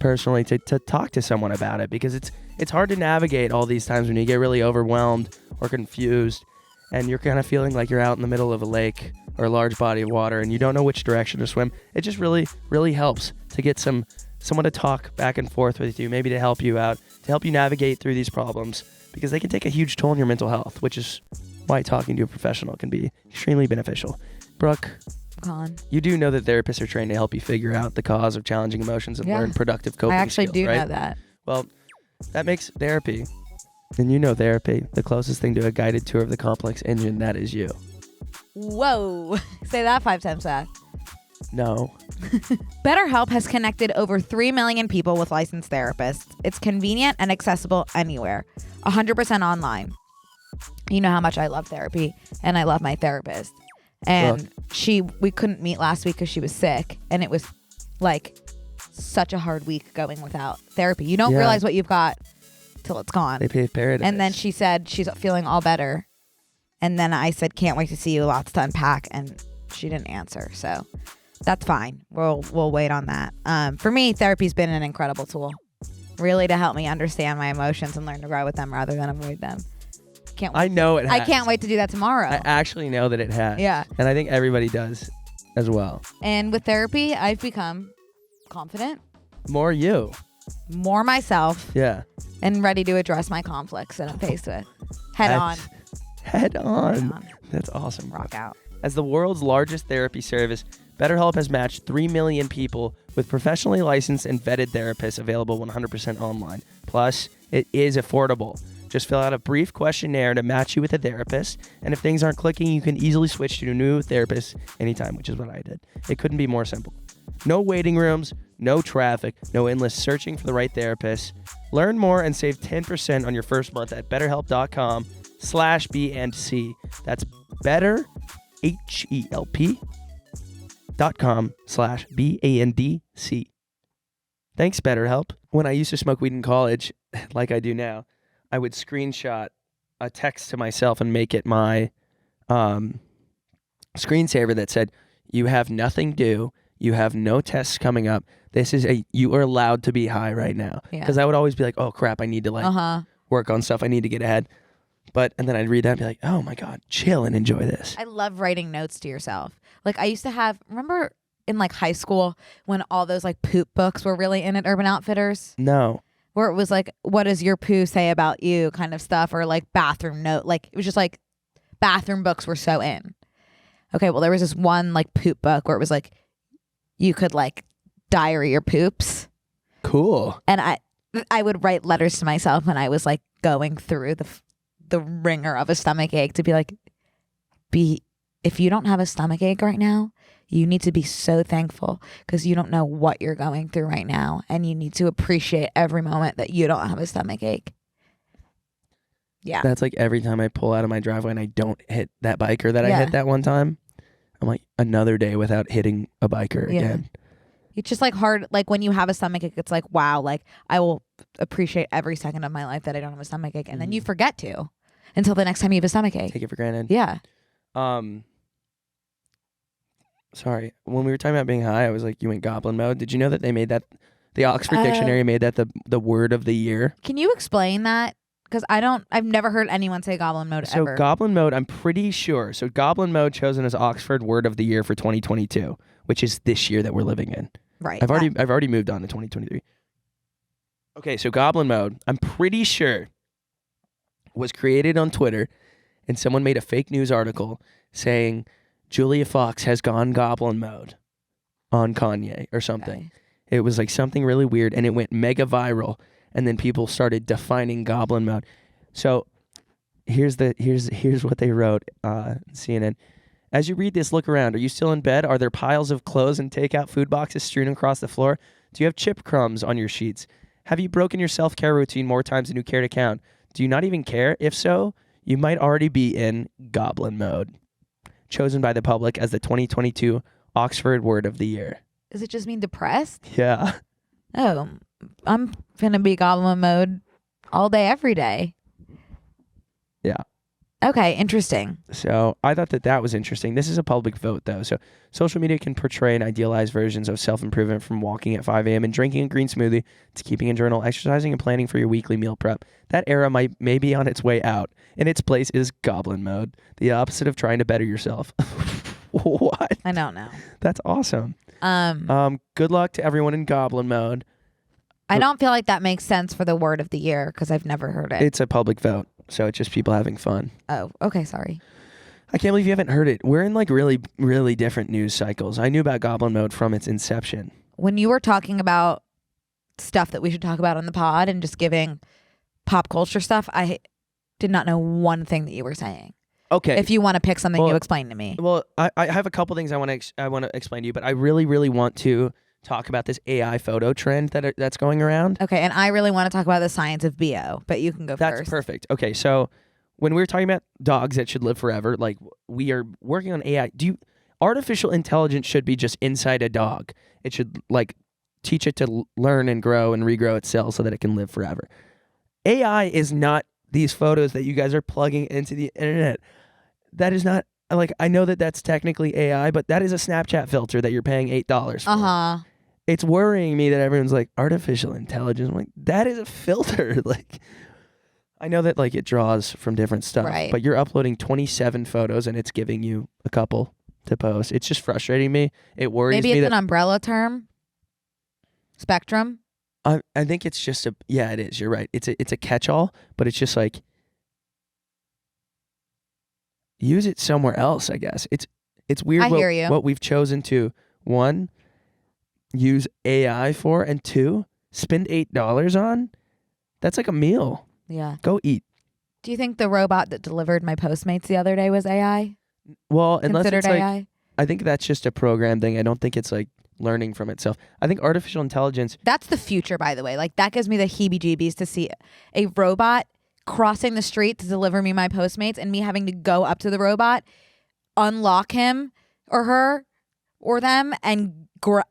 personally to talk to someone about it, because it's hard to navigate all these times when you get really overwhelmed or confused, and you're kind of feeling like you're out in the middle of a lake or a large body of water and you don't know which direction to swim. It just really, really helps to get someone to talk back and forth with you, maybe to help you out, to help you navigate through these problems, because they can take a huge toll on your mental health, which is why talking to a professional can be extremely beneficial. Brooke, you do know that therapists are trained to help you figure out the cause of challenging emotions and learn productive coping skills, I actually do right? know that. Well, that makes therapy, and you know therapy, the closest thing to a guided tour of the complex engine that is you. Whoa. Say that 5 times fast. No. BetterHelp has connected over 3 million people with licensed therapists. It's convenient and accessible anywhere. 100% online. You know how much I love therapy, and I love my therapist. And we couldn't meet last week because she was sick, and it was like such a hard week going without therapy. You don't realize what you've got till it's gone. They pay paradise. And then she said she's feeling all better. And then I said, "Can't wait to see you. Lots to unpack." And she didn't answer. So that's fine. We'll wait on that. For me, therapy's been an incredible tool, really, to help me understand my emotions and learn to grow with them rather than avoid them. I know it has. I can't wait to do that tomorrow. I actually know that it has. Yeah. And I think everybody does as well. And with therapy, I've become confident, More you. more myself, Yeah. and ready to address my conflicts that I'm faced with. Head on. Head on. That's awesome. Rock out. As the world's largest therapy service, BetterHelp has matched 3 million people with professionally licensed and vetted therapists available 100% online. Plus, it is affordable. Just fill out a brief questionnaire to match you with a therapist, and if things aren't clicking, you can easily switch to a new therapist anytime, which is what I did. It couldn't be more simple. No waiting rooms, no traffic, no endless searching for the right therapist. Learn more and save 10% on your first month at betterhelp.com/B&C. That's betterhelp.com/BANDC. Thanks, BetterHelp. When I used to smoke weed in college, like I do now, I would screenshot a text to myself and make it my screensaver that said, "You have nothing due. You have no tests coming up. You are allowed to be high right now." Because I would always be like, "Oh crap, I need to work on stuff. I need to get ahead." And then I'd read that and be like, "Oh my God, chill and enjoy this." I love writing notes to yourself. Like I used to have, remember in like high school when all those like poop books were really in at Urban Outfitters? No. Where it was like, what does your poo say about you kind of stuff, or like bathroom note. Like it was just like bathroom books were so in. Okay, well there was this one like poop book where it was like you could like diary your poops. Cool. And I would write letters to myself when I was like going through the ringer of a stomach ache to be like, if you don't have a stomach ache right now, you need to be so thankful because you don't know what you're going through right now. And you need to appreciate every moment that you don't have a stomach ache. Yeah. That's like every time I pull out of my driveway and I don't hit that biker that I hit that one time, I'm like another day without hitting a biker again. It's just like hard. Like when you have a stomach ache, it's like, wow, like I will appreciate every second of my life that I don't have a stomach ache. And then you forget to until the next time you have a stomach ache. Take it for granted. Yeah. Sorry. When we were talking about being high, I was like, you went Goblin mode. Did you know that they made that, the Oxford Dictionary made that the word of the year? Can you explain that? Because I've never heard anyone say Goblin mode ever. So Goblin mode, I'm pretty sure. So Goblin mode chosen as Oxford word of the year for 2022, which is this year that we're living in. Right. I've already moved on to 2023. Okay, so Goblin mode, I'm pretty sure was created on Twitter, and someone made a fake news article saying Julia Fox has gone Goblin mode on Kanye or something. Okay. It was like something really weird, and it went mega viral, and then people started defining Goblin mode. So here's what they wrote, CNN. As you read this, look around. Are you still in bed? Are there piles of clothes and takeout food boxes strewn across the floor? Do you have chip crumbs on your sheets? Have you broken your self-care routine more times than you care to count? Do you not even care? If so, you might already be in Goblin mode. Chosen by the public as the 2022 Oxford Word of the Year. Does it just mean depressed? Yeah. Oh, I'm gonna be Goblin mode all day, every day. Yeah. Okay, interesting. So I thought that was interesting. This is a public vote, though. So social media can portray and idealize versions of self-improvement, from walking at 5 a.m. and drinking a green smoothie to keeping a journal, exercising, and planning for your weekly meal prep. That era may be on its way out. In its place is Goblin mode, the opposite of trying to better yourself. What? I don't know. That's awesome. Good luck to everyone in Goblin mode. I don't feel like that makes sense for the word of the year because I've never heard it. It's a public vote, so it's just people having fun. Oh, okay, sorry. I can't believe you haven't heard it. We're in like really, really different news cycles. I knew about Goblin mode from its inception. When you were talking about stuff that we should talk about on the pod and just giving pop culture stuff, I did not know one thing that you were saying. Okay. If you want to pick something, you explain to me. Well, I have a couple things I want to explain to you, but I really, really want to talk about this AI photo trend that's going around. Okay, and I really want to talk about the science of BO, but you can go first. That's perfect. Okay, so when we were talking about dogs that should live forever, like we are working on AI. Artificial intelligence should be just inside a dog. It should like teach it to learn and grow and regrow itself so that it can live forever. AI is not these photos that you guys are plugging into the internet. That is not, like, I know that that's technically AI, but that is a Snapchat filter that you're paying $8 for. Uh-huh. It's worrying me that everyone's like, artificial intelligence. I'm like, that is a filter. Like, I know that like it draws from different stuff, right, but you're uploading 27 photos and it's giving you a couple to post. It's just frustrating me. It worries me. Maybe it's an umbrella term? Spectrum? I think it's just it is. You're right. It's a catch-all, but it's just like, use it somewhere else, I guess. It's weird I hear you. what we've chosen to, one, use AI for, and two, spend $8 on. That's like a meal. Yeah. Go eat. Do you think the robot that delivered my Postmates the other day was AI? Well, unless Considered it's like, AI? I think that's just a program thing. I don't think it's like learning from itself. I think artificial intelligence. That's the future, by the way. Like, that gives me the heebie-jeebies to see a robot crossing the street to deliver me my Postmates and me having to go up to the robot, unlock him or her or them, and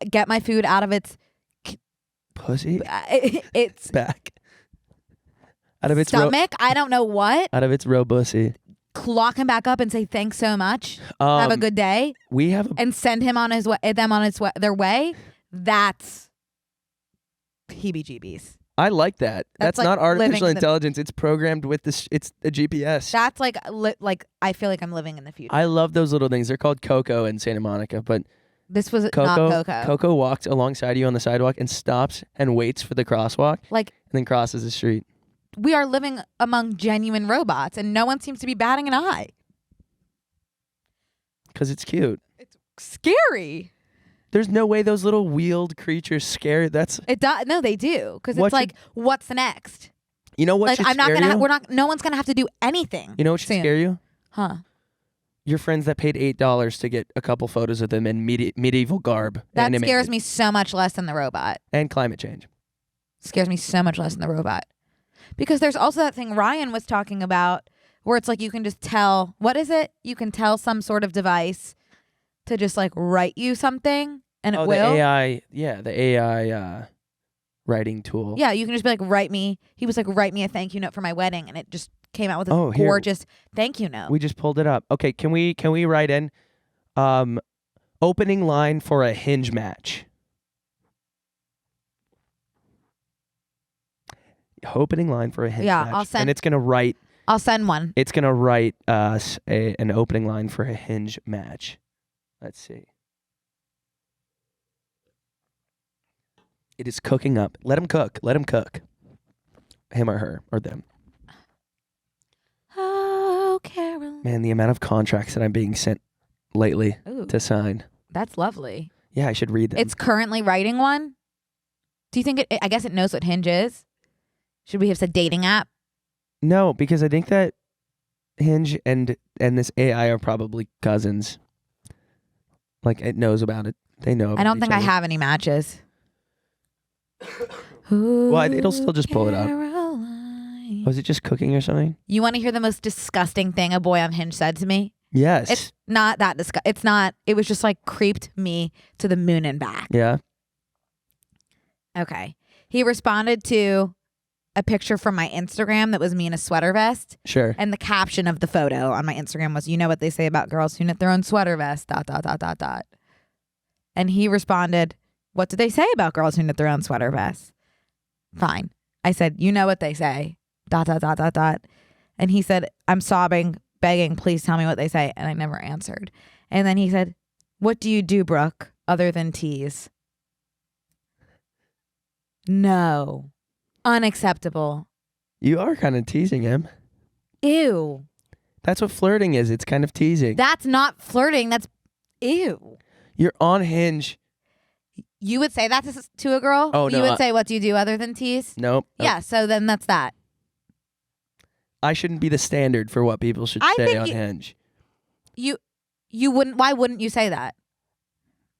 get my food out of its Pussy? its Back. Out of its stomach. I don't know what. Out of its robussy. Lock him back up and say thanks so much. Have a good day. We have and send him on his way. Them on their way. That's heebie-jeebies. I like that. That's like not artificial intelligence. It's programmed with this. It's a GPS. That's like I feel like I'm living in the future. I love those little things. They're called Coco in Santa Monica, but this was not Coco. Coco walks alongside you on the sidewalk and stops and waits for the crosswalk, and then crosses the street. We are living among genuine robots, and no one seems to be batting an eye. Because it's cute. It's scary. There's no way those little wheeled creatures scare. No, they do. Because it's like, what's next? You know what? Like, should I'm not scare gonna. you? We're not. No one's gonna have to do anything. You know what should scare you? Huh? Your friends that paid $8 to get a couple photos of them in medieval garb. That animated. scares me so much less than the robot. And climate change. Scares me so much less than the robot. Because there's also that thing Ryan was talking about where it's like you can just tell, what is it? You can tell some sort of device to just like write you something and it will. The AI writing tool. Yeah, you can just be like, write me. He was like, write me a thank you note for my wedding, and it just came out with a gorgeous thank you note. We just pulled it up. Okay, can we write in opening line for a Hinge match? Opening line for a Hinge match. I'll send. And it's gonna write. I'll send one. It's gonna write us an opening line for a Hinge match. Let's see. It is cooking up. Let him cook. Let him cook. Him or her or them. Oh, Carol. Man, the amount of contracts that I'm being sent lately to sign. That's lovely. Yeah, I should read them. It's currently writing one. Do you think I guess it knows what Hinge is? Should we have said dating app? No, because I think that Hinge and this AI are probably cousins. Like, it knows about it. They know about I don't think each I other. have any matches. Well, it'll still just pull it up. Was it just cooking or something? You want to hear the most disgusting thing a boy on Hinge said to me? Yes. It's not that It's not. It was just like creeped me to the moon and back. Yeah. Okay. He responded to a picture from my Instagram that was me in a sweater vest. Sure. And the caption of the photo on my Instagram was, you know what they say about girls who knit their own sweater vest, ... And he responded, what do they say about girls who knit their own sweater vests? Fine. I said, you know what they say, ... And he said, I'm sobbing, begging, please tell me what they say. And I never answered. And then he said, what do you do, Brooke, other than tease? No. Unacceptable. You are kind of teasing him. Ew. That's what flirting is. It's kind of teasing. That's not flirting. That's ew. You're on Hinge. You would say that to a girl? Oh, no. You would say, what do you do other than tease? Nope. Yeah, so then that's that. I shouldn't be the standard for what people should say on Hinge. You wouldn't. Why wouldn't you say that?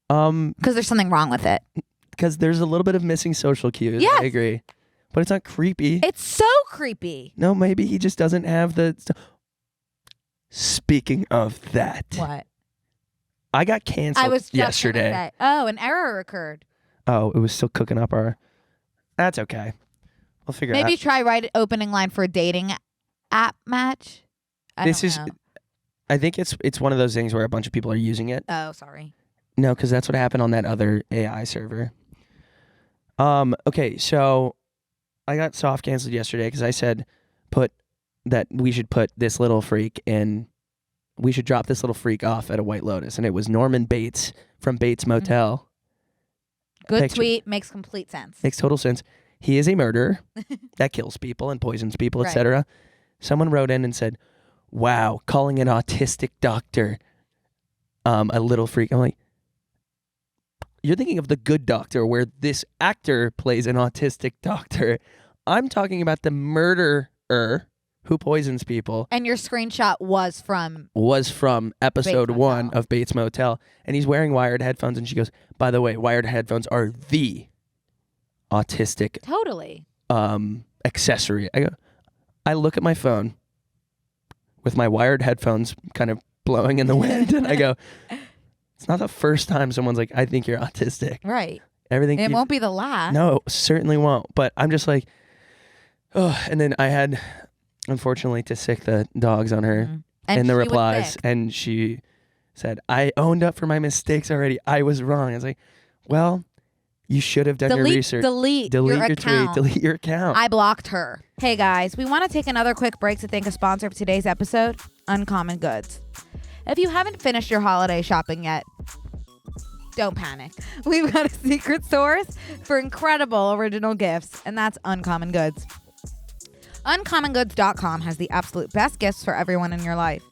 Because there's something wrong with it. Because there's a little bit of missing social cues. Yes. I agree. But it's not creepy. It's so creepy. No, maybe he just doesn't have the... Speaking of that. What? I got canceled I was just yesterday. Say, an error occurred. Oh, it was still cooking up our... That's okay. We'll figure it out. Maybe try write opening line for a dating app match. I think it's one of those things where a bunch of people are using it. Oh, sorry. No, because that's what happened on that other AI server. Okay, so I got soft canceled yesterday because I said we should put this little freak in. We should drop this little freak off at a White Lotus, and it was Norman Bates from Bates Motel. Good tweet, makes complete sense. Makes total sense. He is a murderer that kills people and poisons people, etc. Someone wrote in and said, "Wow, calling an autistic doctor a little freak. I'm like, you're thinking of The Good Doctor, where this actor plays an autistic doctor. I'm talking about the murderer who poisons people. And your screenshot was from episode Bates 1 Motel. of Bates Motel. And he's wearing wired headphones. And she goes, by the way, wired headphones are the autistic Totally. accessory. I look at my phone with my wired headphones kind of blowing in the wind. And I go, it's not the first time someone's like, I think you're autistic. Right. It won't be the last. No, certainly won't. But I'm just like, oh. And then I had, unfortunately, to sick the dogs on her in the replies. And she said, I owned up for my mistakes already. I was wrong. I was like, well, you should have done your research. Delete your your account. tweet. Delete your account. I blocked her. Hey guys, we want to take another quick break to thank a sponsor of today's episode, Uncommon Goods. If you haven't finished your holiday shopping yet, don't panic. We've got a secret source for incredible original gifts, and that's Uncommon Goods. UncommonGoods.com has the absolute best gifts for everyone in your life.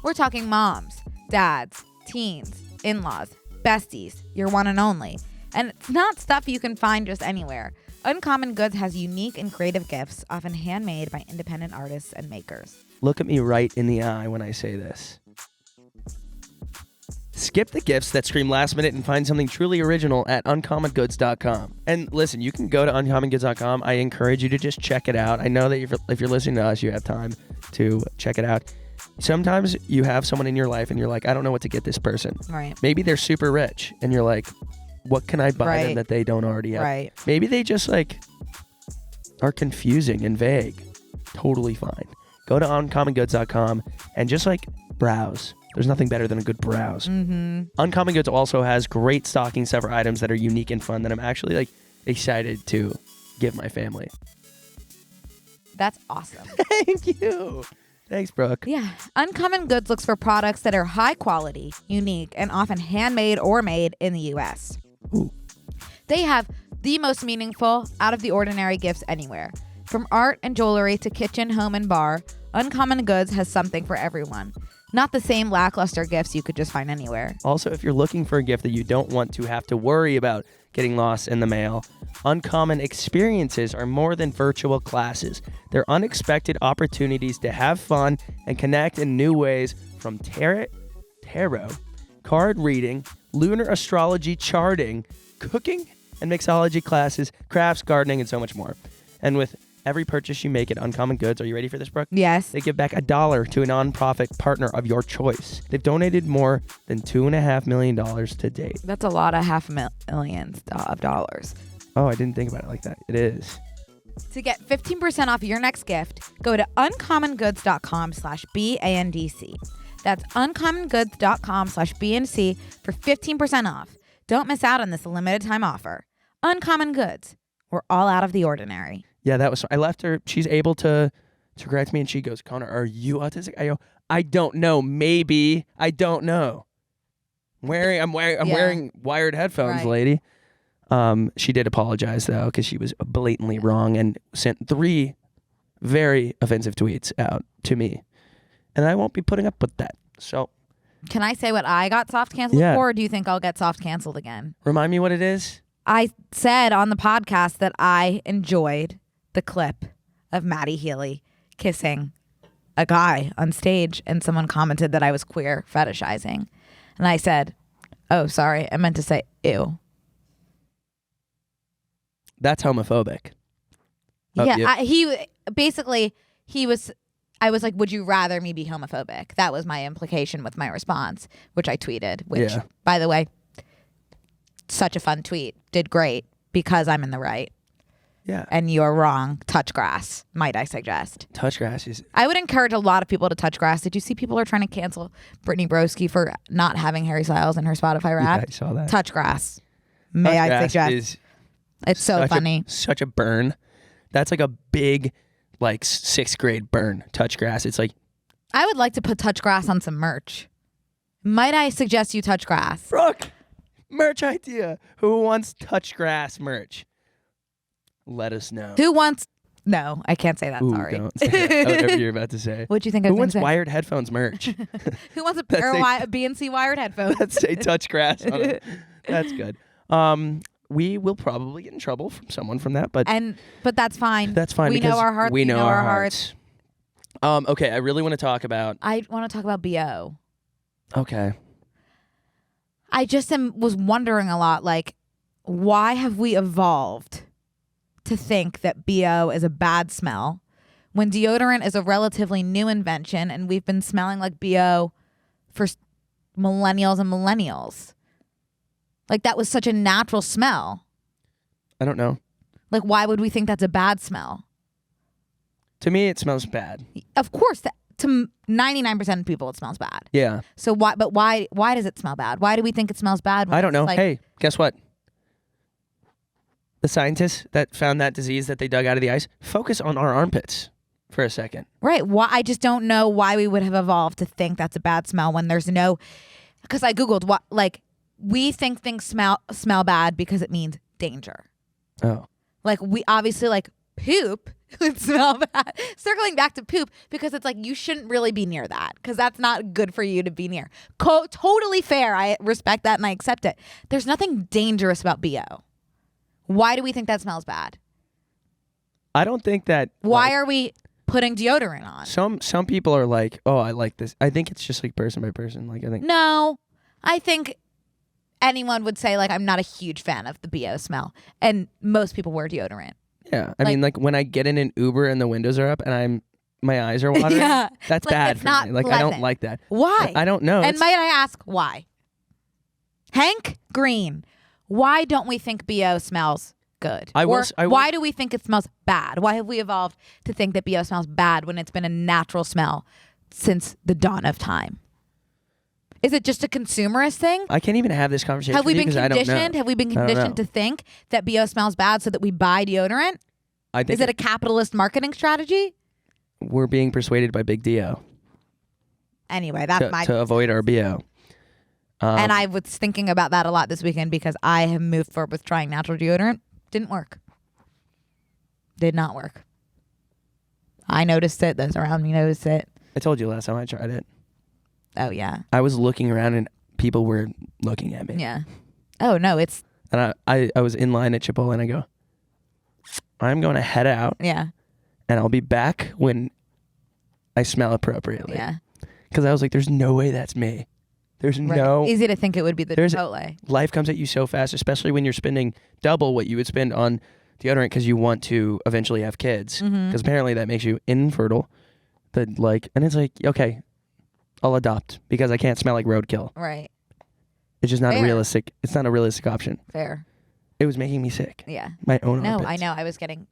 We're talking moms, dads, teens, in-laws, besties, your one and only. And it's not stuff you can find just anywhere. Uncommon Goods has unique and creative gifts, often handmade by independent artists and makers. Look at me right in the eye when I say this. Skip the gifts that scream last minute and find something truly original at uncommongoods.com. And listen, you can go to uncommongoods.com. I encourage you to just check it out. I know that if you're listening to us, you have time to check it out. Sometimes you have someone in your life and you're like, I don't know what to get this person. Right. Maybe they're super rich and you're like, what can I buy them that they don't already have? Right. Maybe they just like are confusing and vague. Totally fine. Go to uncommongoods.com and just like browse. There's nothing better than a good browse. Mm-hmm. Uncommon Goods also has great stocking stuffer items that are unique and fun that I'm actually like excited to give my family. That's awesome. Thank you. Thanks, Brooke. Yeah. Uncommon Goods looks for products that are high quality, unique, and often handmade or made in the U.S. Ooh. They have the most meaningful, out of the ordinary gifts anywhere. From art and jewelry to kitchen, home, and bar, Uncommon Goods has something for everyone. Not the same lackluster gifts you could just find anywhere. Also, if you're looking for a gift that you don't want to have to worry about getting lost in the mail, Uncommon experiences are more than virtual classes. They're unexpected opportunities to have fun and connect in new ways, from tarot, card reading, lunar astrology charting, cooking and mixology classes, crafts, gardening, and so much more. And with every purchase you make at Uncommon Goods, are you ready for this, Brooke? Yes. They give back $1 to a nonprofit partner of your choice. They've donated more than $2.5 million to date. That's a lot of $500,000 of dollars. Oh, I didn't think about it like that. It is. To get 15% off your next gift, go to uncommongoods.com/BANDC. That's uncommongoods.com/BNC for 15% off. Don't miss out on this limited time offer. Uncommon Goods. We're all out of the ordinary. Yeah, that was. I left her. She's able to correct me, and she goes, "Connor, are you autistic?" I go, "I don't know. Maybe. I don't know. I'm wearing wired headphones, Right. lady." She did apologize though, because she was blatantly wrong and sent 3 very offensive tweets out to me, and I won't be putting up with that. So, Can I say what I got soft canceled Yeah. for, or do you think I'll get soft canceled again? remind me what it is. I said on the podcast that I enjoyed the clip of Maddie Healy kissing a guy on stage, and someone commented that I was queer fetishizing. And I said, oh, sorry, I meant to say ew. That's homophobic. Oh, Yeah, yeah. I was like, would you rather me be homophobic? That was my implication with my response, which I tweeted, which, Yeah. by the way, such a fun tweet. Did great because I'm in the right. Yeah. And you're wrong. Touch grass, might I suggest. Touch grass is. I would encourage a lot of people to touch grass. Did you see people are trying to cancel Brittany Broski for not having Harry Styles in her Spotify Yeah, rap? I saw that. Touch grass. May Touch I grass suggest? is It's so funny. Such a burn. That's like a big, like 6th grade burn. Touch grass. It's like, I would like to put touch grass on some merch. Might I suggest you touch grass? Brooke, merch idea. Who wants touch grass merch? Let us know. Who wants No, I can't say that. Ooh, Sorry. Don't say that. Whatever you're about to say. What'd you think I Who was wants gonna say? wired headphones merch? Who wants a pair of BNC wired headphones? Let's say touch grass on it. That's good. We will probably get in trouble from someone from that, but that's fine. That's fine. We because know our hearts. We know our hearts. Okay, I really want to talk about. I want to talk about BO. Okay. I just was wondering a lot, like, why have we evolved to think that BO is a bad smell when deodorant is a relatively new invention and we've been smelling like BO for millennials and millennials? Like, that was such a natural smell. I don't know. Like, why would we think that's a bad smell? To me, it smells bad. Of course, to 99% of people, it smells bad. Yeah. So why? But why does it smell bad? Why do we think it smells bad? I don't know. Like, hey, guess what? The scientists that found that disease that they dug out of the ice, focus on our armpits for a second. Right. Why? I just don't know why we would have evolved to think that's a bad smell when there's no. Because I googled what, like, we think things smell bad because it means danger. Oh. Like, we obviously, like, poop would smell bad. Circling back to poop, because it's like you shouldn't really be near that because that's not good for you to be near. Totally fair. I respect that and I accept it. There's nothing dangerous about BO. Why do we think that smells bad? I don't think that. Why are we putting deodorant on? Some people are like, oh, I like this. I think it's just like person by person. Like, I think. No, I think anyone would say, like, I'm not a huge fan of the BO smell, and most people wear deodorant. Yeah, I mean, like when I get in an Uber and the windows are up and my eyes are watering, yeah, that's like, bad it's for not me. Like, pleasant. I don't like that. Why? I don't know. And might I ask why? Hank Green, why don't we think BO smells good? Why do we think it smells bad? Why have we evolved to think that BO smells bad when it's been a natural smell since the dawn of time? Is it just a consumerist thing? I can't even have this conversation. Have we been because I don't know. conditioned? Have we been conditioned to think that BO smells bad so that we buy deodorant? I think Is it a capitalist marketing strategy? We're being persuaded by Big Dio. Anyway, that's to avoid our BO. And I was thinking about that a lot this weekend because I have moved forward with trying natural deodorant. Didn't work. Did not work. I noticed it. Those around me noticed it. I told you last time I tried it. Oh, yeah. I was looking around and people were looking at me. Yeah. Oh, no, it's... And I was in line at Chipotle and I go, I'm going to head out. Yeah. And I'll be back when I smell appropriately. Yeah. Because I was like, there's no way that's me. There's no... Easy to think it would be the Chipotle. Life comes at you so fast, especially when you're spending double what you would spend on deodorant because you want to eventually have kids. Because apparently that makes you infertile. And it's like, okay, I'll adopt because I can't smell like roadkill. Right. It's just not realistic. It's not a realistic option. Fair. It was making me sick. Yeah. My own armpits. No, I know. I was getting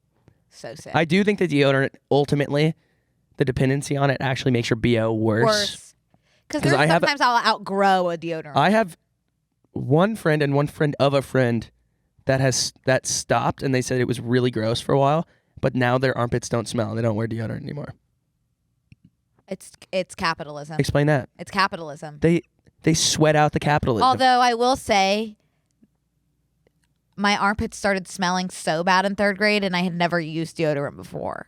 so sick. I do think the deodorant, ultimately, the dependency on it actually makes your BO worse. Because sometimes I'll outgrow a deodorant. I have one friend and one friend of a friend that stopped, and they said it was really gross for a while, but now their armpits don't smell and they don't wear deodorant anymore. It's capitalism. Explain that. It's capitalism. They sweat out the capitalism. Although I will say, my armpits started smelling so bad in 3rd grade, and I had never used deodorant before.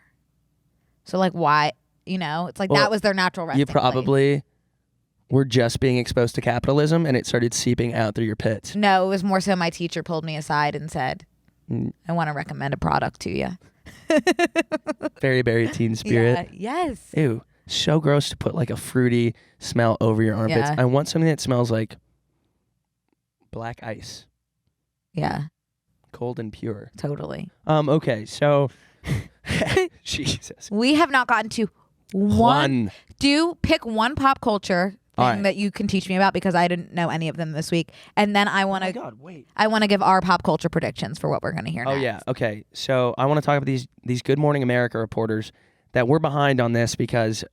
So, like, why? You know, it's like that was their natural resting You probably were just being exposed to capitalism, and it started seeping out through your pits. No, it was more so my teacher pulled me aside and said, I want to recommend a product to you. Very, very teen spirit. Yeah, yes. Ew. So gross to put like a fruity smell over your armpits. Yeah. I want something that smells like black ice. Yeah. Cold and pure. Totally. Okay, so Jesus. We have not gotten to one. Pick one pop culture thing that you can teach me about because I didn't know any of them this week. And then I want to I want to give our pop culture predictions for what we're going to hear next. Oh yeah. Okay. So I want to talk about these Good Morning America reporters that we're behind on this because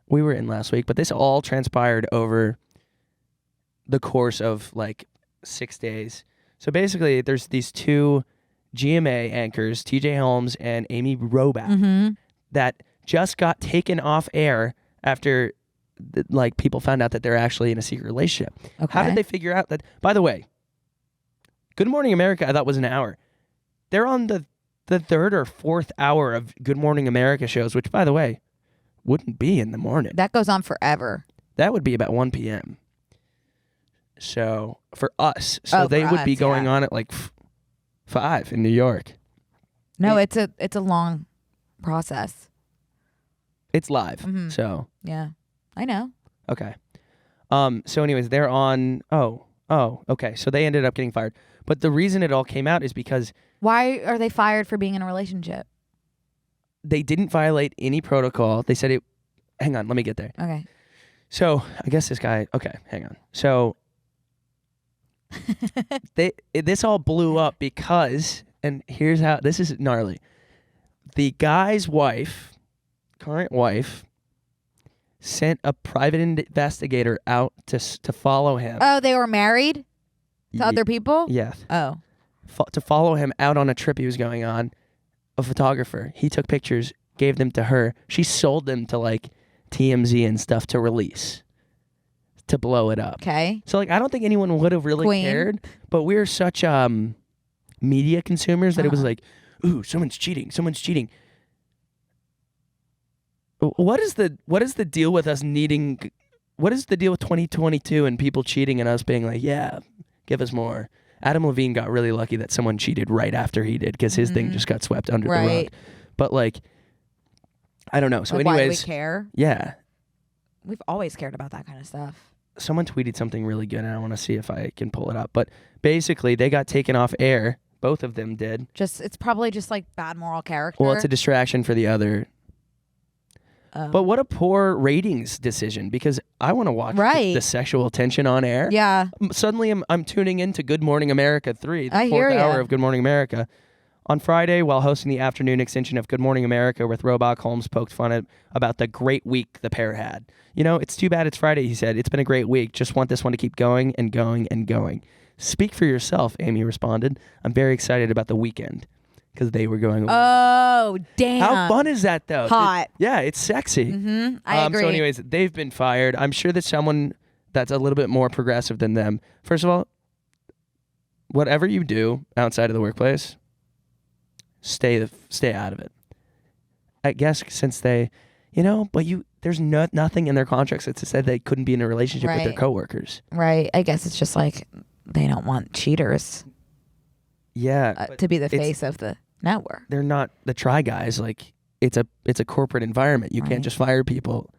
we were in last week, but this all transpired over the course of like 6 days. So basically, there's these two GMA anchors, TJ Holmes and Amy Robach, that just got taken off air after people found out that they're actually in a secret relationship. Okay. How did they figure out that? By the way, Good Morning America, I thought was an hour. They're on the the third or fourth hour of Good Morning America shows, which, by the way, wouldn't be in the morning. That goes on forever. That would be about 1 p.m. So for us, they would be going on at like 5 in New York. No, it's a long process. It's live. So yeah, I know. Okay. So anyways, they're on. Oh, okay. So they ended up getting fired. But the reason it all came out is because why are they fired for being in a relationship? They didn't violate any protocol. They said it. Hang on, let me get there. Okay. So I guess this guy. Okay, hang on. So this all blew up because, and here's how. This is gnarly. The guy's wife, current wife, sent a private investigator out to follow him. Oh, they were married to other people? Yes. Oh. To follow him out on a trip he was going on. A photographer. He took pictures, gave them to her. She sold them to like TMZ and stuff to release, to blow it up. Okay. So like I don't think anyone would have really cared, but we're such media consumers that it was like, ooh, someone's cheating. What is the deal with us needing? What is the deal with 2022 and people cheating and us being like, yeah, give us more? Adam Levine got really lucky that someone cheated right after he did because his thing just got swept under the rug. But like, I don't know. So like, anyways, why do we care? Yeah, we've always cared about that kind of stuff. Someone tweeted something really good, and I want to see if I can pull it up. But basically, they got taken off air. Both of them did. It's probably just like bad moral character. Well, it's a distraction for the other. But what a poor ratings decision, because I want to watch the sexual tension on air. Yeah. Suddenly I'm tuning into Good Morning America 3, the I fourth hear hour of Good Morning America. On Friday, while hosting the afternoon extension of Good Morning America with Robach, Holmes poked fun about the great week the pair had. You know, it's too bad it's Friday, he said. It's been a great week. Just want this one to keep going and going and going. Speak for yourself, Amy responded. I'm very excited about the weekend. Because they were going away. Oh, damn. How fun is that, though? Hot. Yeah, it's sexy. I agree. So anyways, they've been fired. I'm sure that someone that's a little bit more progressive than them. First of all, whatever you do outside of the workplace, stay out of it. I guess since they, but there's nothing in their contracts that said they couldn't be in a relationship with their coworkers. Right. I guess it's just like they don't want cheaters. Yeah, to be the face of the network. They're not the try guys. Like it's a corporate environment. You can't just fire people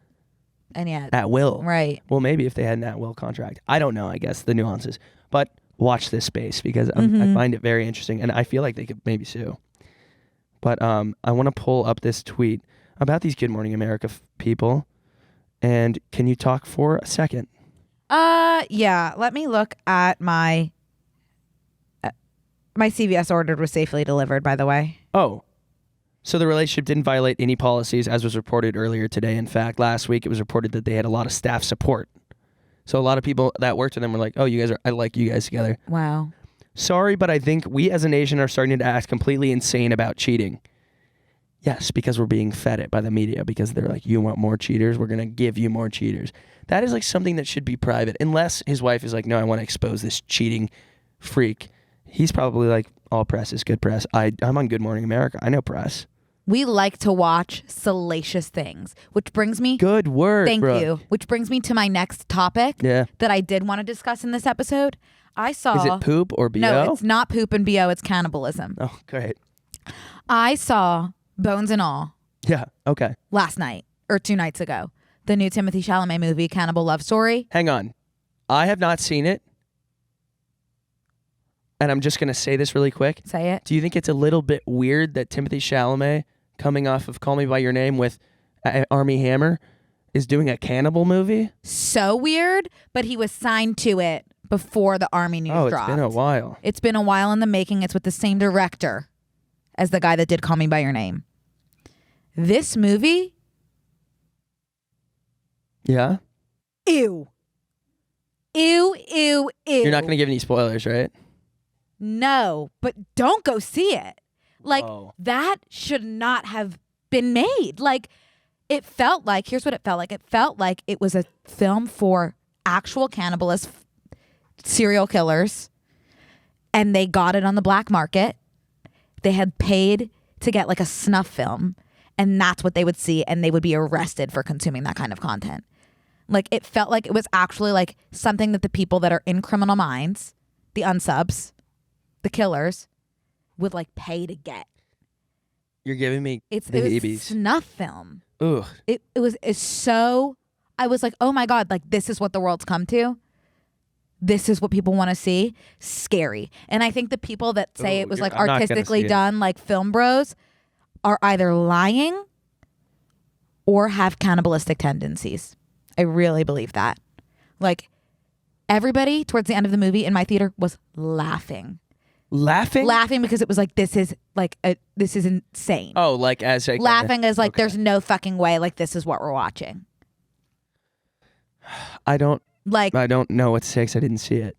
at will. Right. Well, maybe if they had an at will contract. I don't know, I guess, the nuances. But watch this space because I find it very interesting, and I feel like they could maybe sue. But I want to pull up this tweet about these Good Morning America people. And can you talk for a second? Yeah. Let me look at my CVS ordered was safely delivered, by the way. Oh. So the relationship didn't violate any policies, as was reported earlier today. In fact, last week it was reported that they had a lot of staff support. So a lot of people that worked with them were like, oh, I like you guys together. Wow. Sorry, but I think we as a nation are starting to act completely insane about cheating. Yes, because we're being fed it by the media, because they're like, you want more cheaters? We're going to give you more cheaters. That is like something that should be private, unless his wife is like, no, I want to expose this cheating freak. He's probably like, all press is good press. I'm on Good Morning America. I know press. We like to watch salacious things, which brings me... Good word, Thank Brooke. you. Which brings me to my next topic that I did want to discuss in this episode. I saw... Is it poop or BO? No, it's not poop and BO. It's cannibalism. Oh, great. I saw Bones and All. Yeah, okay. Last night, or 2 nights ago. The new Timothée Chalamet movie, Cannibal Love Story. Hang on. I have not seen it. And I'm just going to say this really quick. Say it. Do you think it's a little bit weird that Timothée Chalamet, coming off of Call Me By Your Name with Armie Hammer, is doing a cannibal movie? So weird, but he was signed to it before the Army news dropped. Oh, it's been a while. It's been a while in the making. It's with the same director as the guy that did Call Me By Your Name. This movie? Yeah? Ew. Ew, ew, ew. You're not going to give any spoilers, right? No, but don't go see it. Like, that should not have been made. Like, it felt like, here's what it felt like. It felt like it was a film for actual cannibalists, serial killers, and they got it on the black market. They had paid to get like a snuff film, and that's what they would see, and they would be arrested for consuming that kind of content. Like it felt like it was actually like something that the people that are in Criminal Minds, the unsubs, the killers, would like pay to get. You're giving me it the was heebies. Snuff film. Ugh. It's so. I was like, oh my God, like this is what the world's come to. This is what people want to see. Scary. And I think the people that say it was like artistically done, like film bros, are either lying or have cannibalistic tendencies. I really believe that. Like everybody towards the end of the movie in my theater was laughing. Laughing because it was like, this is insane. Oh, like as like laughing as like there's no fucking way, like this is what we're watching. I don't know what to say 'cause I didn't see it.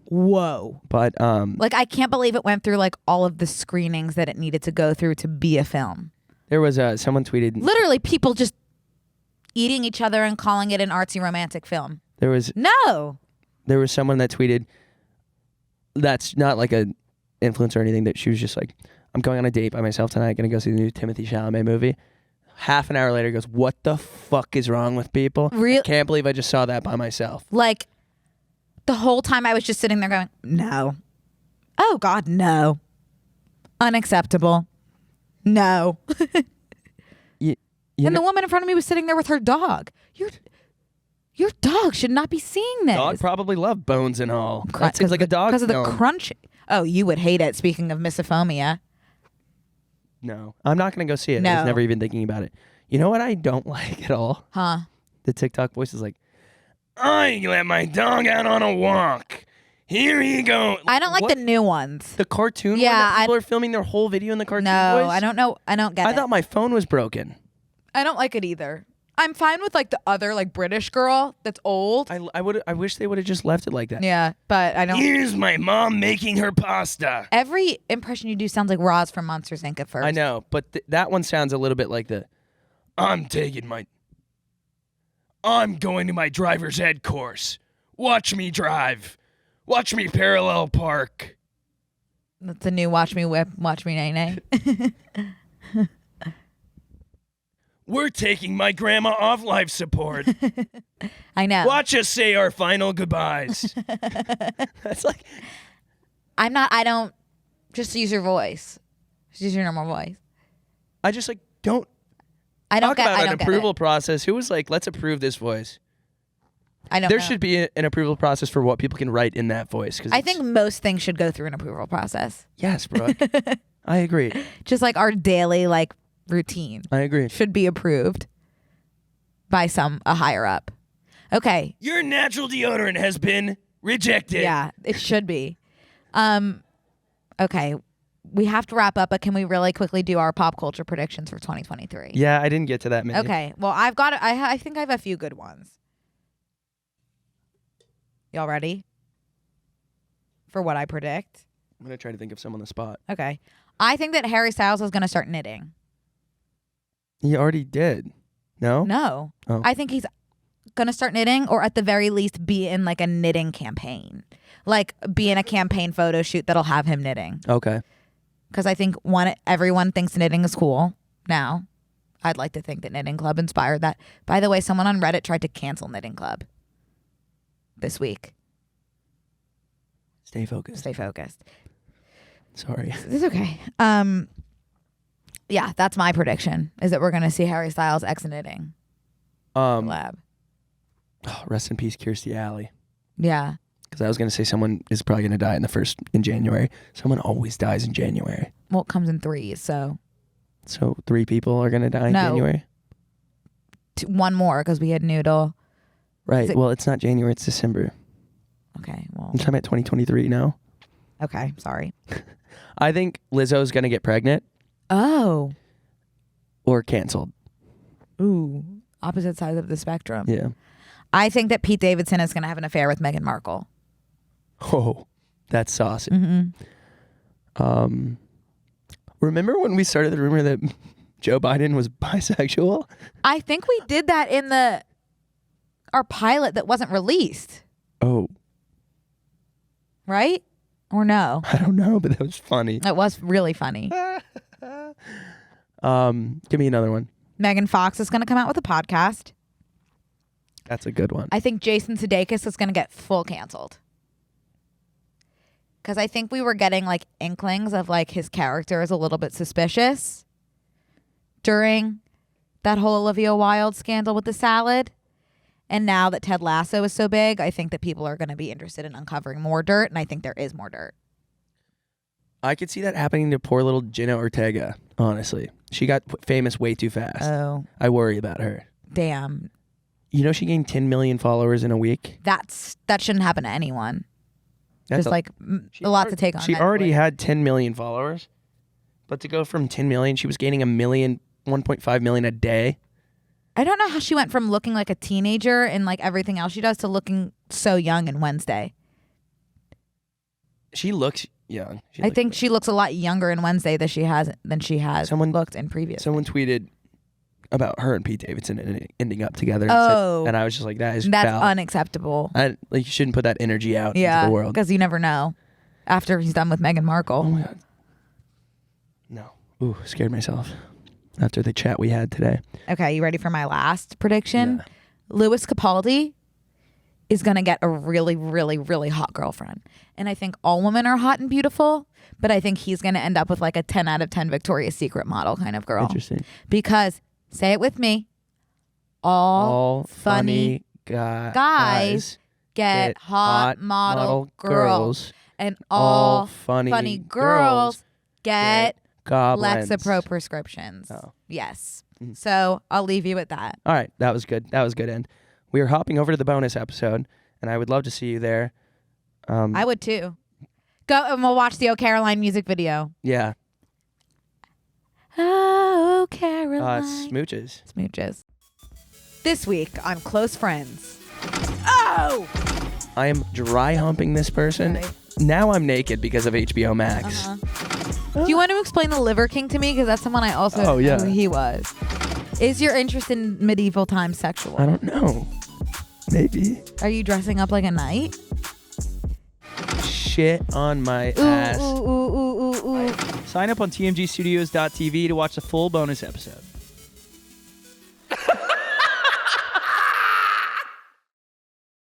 Whoa. But like I can't believe it went through like all of the screenings that it needed to go through to be a film. There was someone tweeted literally people just eating each other and calling it an artsy romantic film. There was someone that tweeted that's not like a influencer or anything, that she was just like, I'm going on a date by myself tonight, gonna go see the new Timothée Chalamet movie. Half an hour later goes, what the fuck is wrong with people? I can't believe I just saw that by myself. Like the whole time I was just sitting there going, no. Oh God, no. Unacceptable. No. And the woman in front of me was sitting there with her dog. Your dog should not be seeing this. Dog probably love bones and all. That seems like a dog. Because of the crunch. Oh, you would hate it. Speaking of misophonia. No, I'm not going to go see it. No. I was never even thinking about it. You know what I don't like at all? Huh? The TikTok voice is like, I let my dog out on a walk. Here you go. I don't like the new ones. The cartoon one that people are filming their whole video in the cartoon voice? No, I don't know. I don't get it. I thought my phone was broken. I don't like it either. I'm fine with like the other like British girl that's old. I wish they would have just left it like that. Yeah, but I don't. Here's my mom making her pasta. Every impression you do sounds like Roz from Monsters Inc. at first. I know, but that one sounds a little bit like I'm going to my driver's ed course. Watch me drive. Watch me parallel park. That's a new watch me whip, watch me nay nay. We're taking my grandma off life support. I know. Watch us say our final goodbyes. That's like... I don't... Just use your voice. Just use your normal voice. I just like, don't... I don't talk get about I an don't approval process. Who was like, let's approve this voice? I don't There know. should be an approval process for what people can write in that voice. I think most things should go through an approval process. Yes, Brooke. I agree. Just like our daily like routine. I agree. Should be approved by a higher up. Okay. Your natural deodorant has been rejected. Yeah, it should be. Okay. We have to wrap up, but can we really quickly do our pop culture predictions for 2023? Yeah, I didn't get to that many. Okay. Well, I've got it. I think I have a few good ones. Y'all ready for what I predict? I'm going to try to think of some on the spot. Okay. I think that Harry Styles is going to start knitting. He already did. No? No. Oh. I think he's going to start knitting, or at the very least be in like a knitting campaign. Like be in a campaign photo shoot that'll have him knitting. Okay. Because I think everyone thinks knitting is cool now. I'd like to think that Knitting Club inspired that. By the way, someone on Reddit tried to cancel Knitting Club this week. Stay focused. Stay focused. Sorry. It's okay. Yeah, that's my prediction, is that we're going to see Harry Styles knitting lab. Oh, rest in peace, Kirstie Alley. Yeah. Because I was going to say someone is probably going to die in January. Someone always dies in January. Well, it comes in threes, so. So 3 people are going to die in January? One more, because we had Noodle. Right. Well, it's not January, it's December. Okay, well. I'm talking about 2023 now. Okay, sorry. I think Lizzo's going to get pregnant. Oh. Or canceled. Ooh. Opposite sides of the spectrum. Yeah. I think that Pete Davidson is going to have an affair with Meghan Markle. Oh, that's saucy. Mm-hmm. Remember when we started the rumor that Joe Biden was bisexual? I think we did that in our pilot that wasn't released. Oh. Right? Or no? I don't know, but that was funny. It was really funny. Give me another one. Megan Fox is going to come out with a podcast. That's a good one. I think Jason Sudeikis is going to get full canceled. Because I think we were getting like inklings of like his character is a little bit suspicious during that whole Olivia Wilde scandal with the salad. And now that Ted Lasso is so big, I think that people are going to be interested in uncovering more dirt. And I think there is more dirt. I could see that happening to poor little Jenna Ortega, honestly. She got famous way too fast. Oh. I worry about her. Damn. You know she gained 10 million followers in a week? That shouldn't happen to anyone. That's There's a lot to take on. She already had 10 million followers. But to go from 10 million, she was gaining 1.5 million a day. I don't know how she went from looking like a teenager and like everything else she does to looking so young in Wednesday. She looks young. I think she looks a lot younger in Wednesday than she has looked in previous. Someone tweeted about her and Pete Davidson ending up together. And I was just like, that's unacceptable. You shouldn't put that energy out into the world. Because you never know after he's done with Meghan Markle. Oh my God. No. Ooh, scared myself after the chat we had today. Okay, you ready for my last prediction? Yeah. Louis Capaldi is going to get a really, really, really hot girlfriend. And I think all women are hot and beautiful, but I think he's going to end up with like a 10 out of 10 Victoria's Secret model kind of girl. Interesting. Because, say it with me, all funny guys get hot model girls. And all funny girls get Goblins. Lexapro prescriptions. Oh. Yes. Mm-hmm. So I'll leave you with that. All right. That was good. That was a good end. We are hopping over to the bonus episode, and I would love to see you there. I would too. Go and we'll watch the Oh Caroline music video. Yeah. Oh Caroline. Smooches. This week on Close Friends. Oh! I am dry humping this person. Okay. Now I'm naked because of HBO Max. Do you want to explain the Liver King to me? Because that's someone I also knew who he was. Is your interest in medieval times sexual? I don't know. Maybe. Are you dressing up like a knight? Shit on my ass. Ooh. Sign up on tmgstudios.tv to watch the full bonus episode.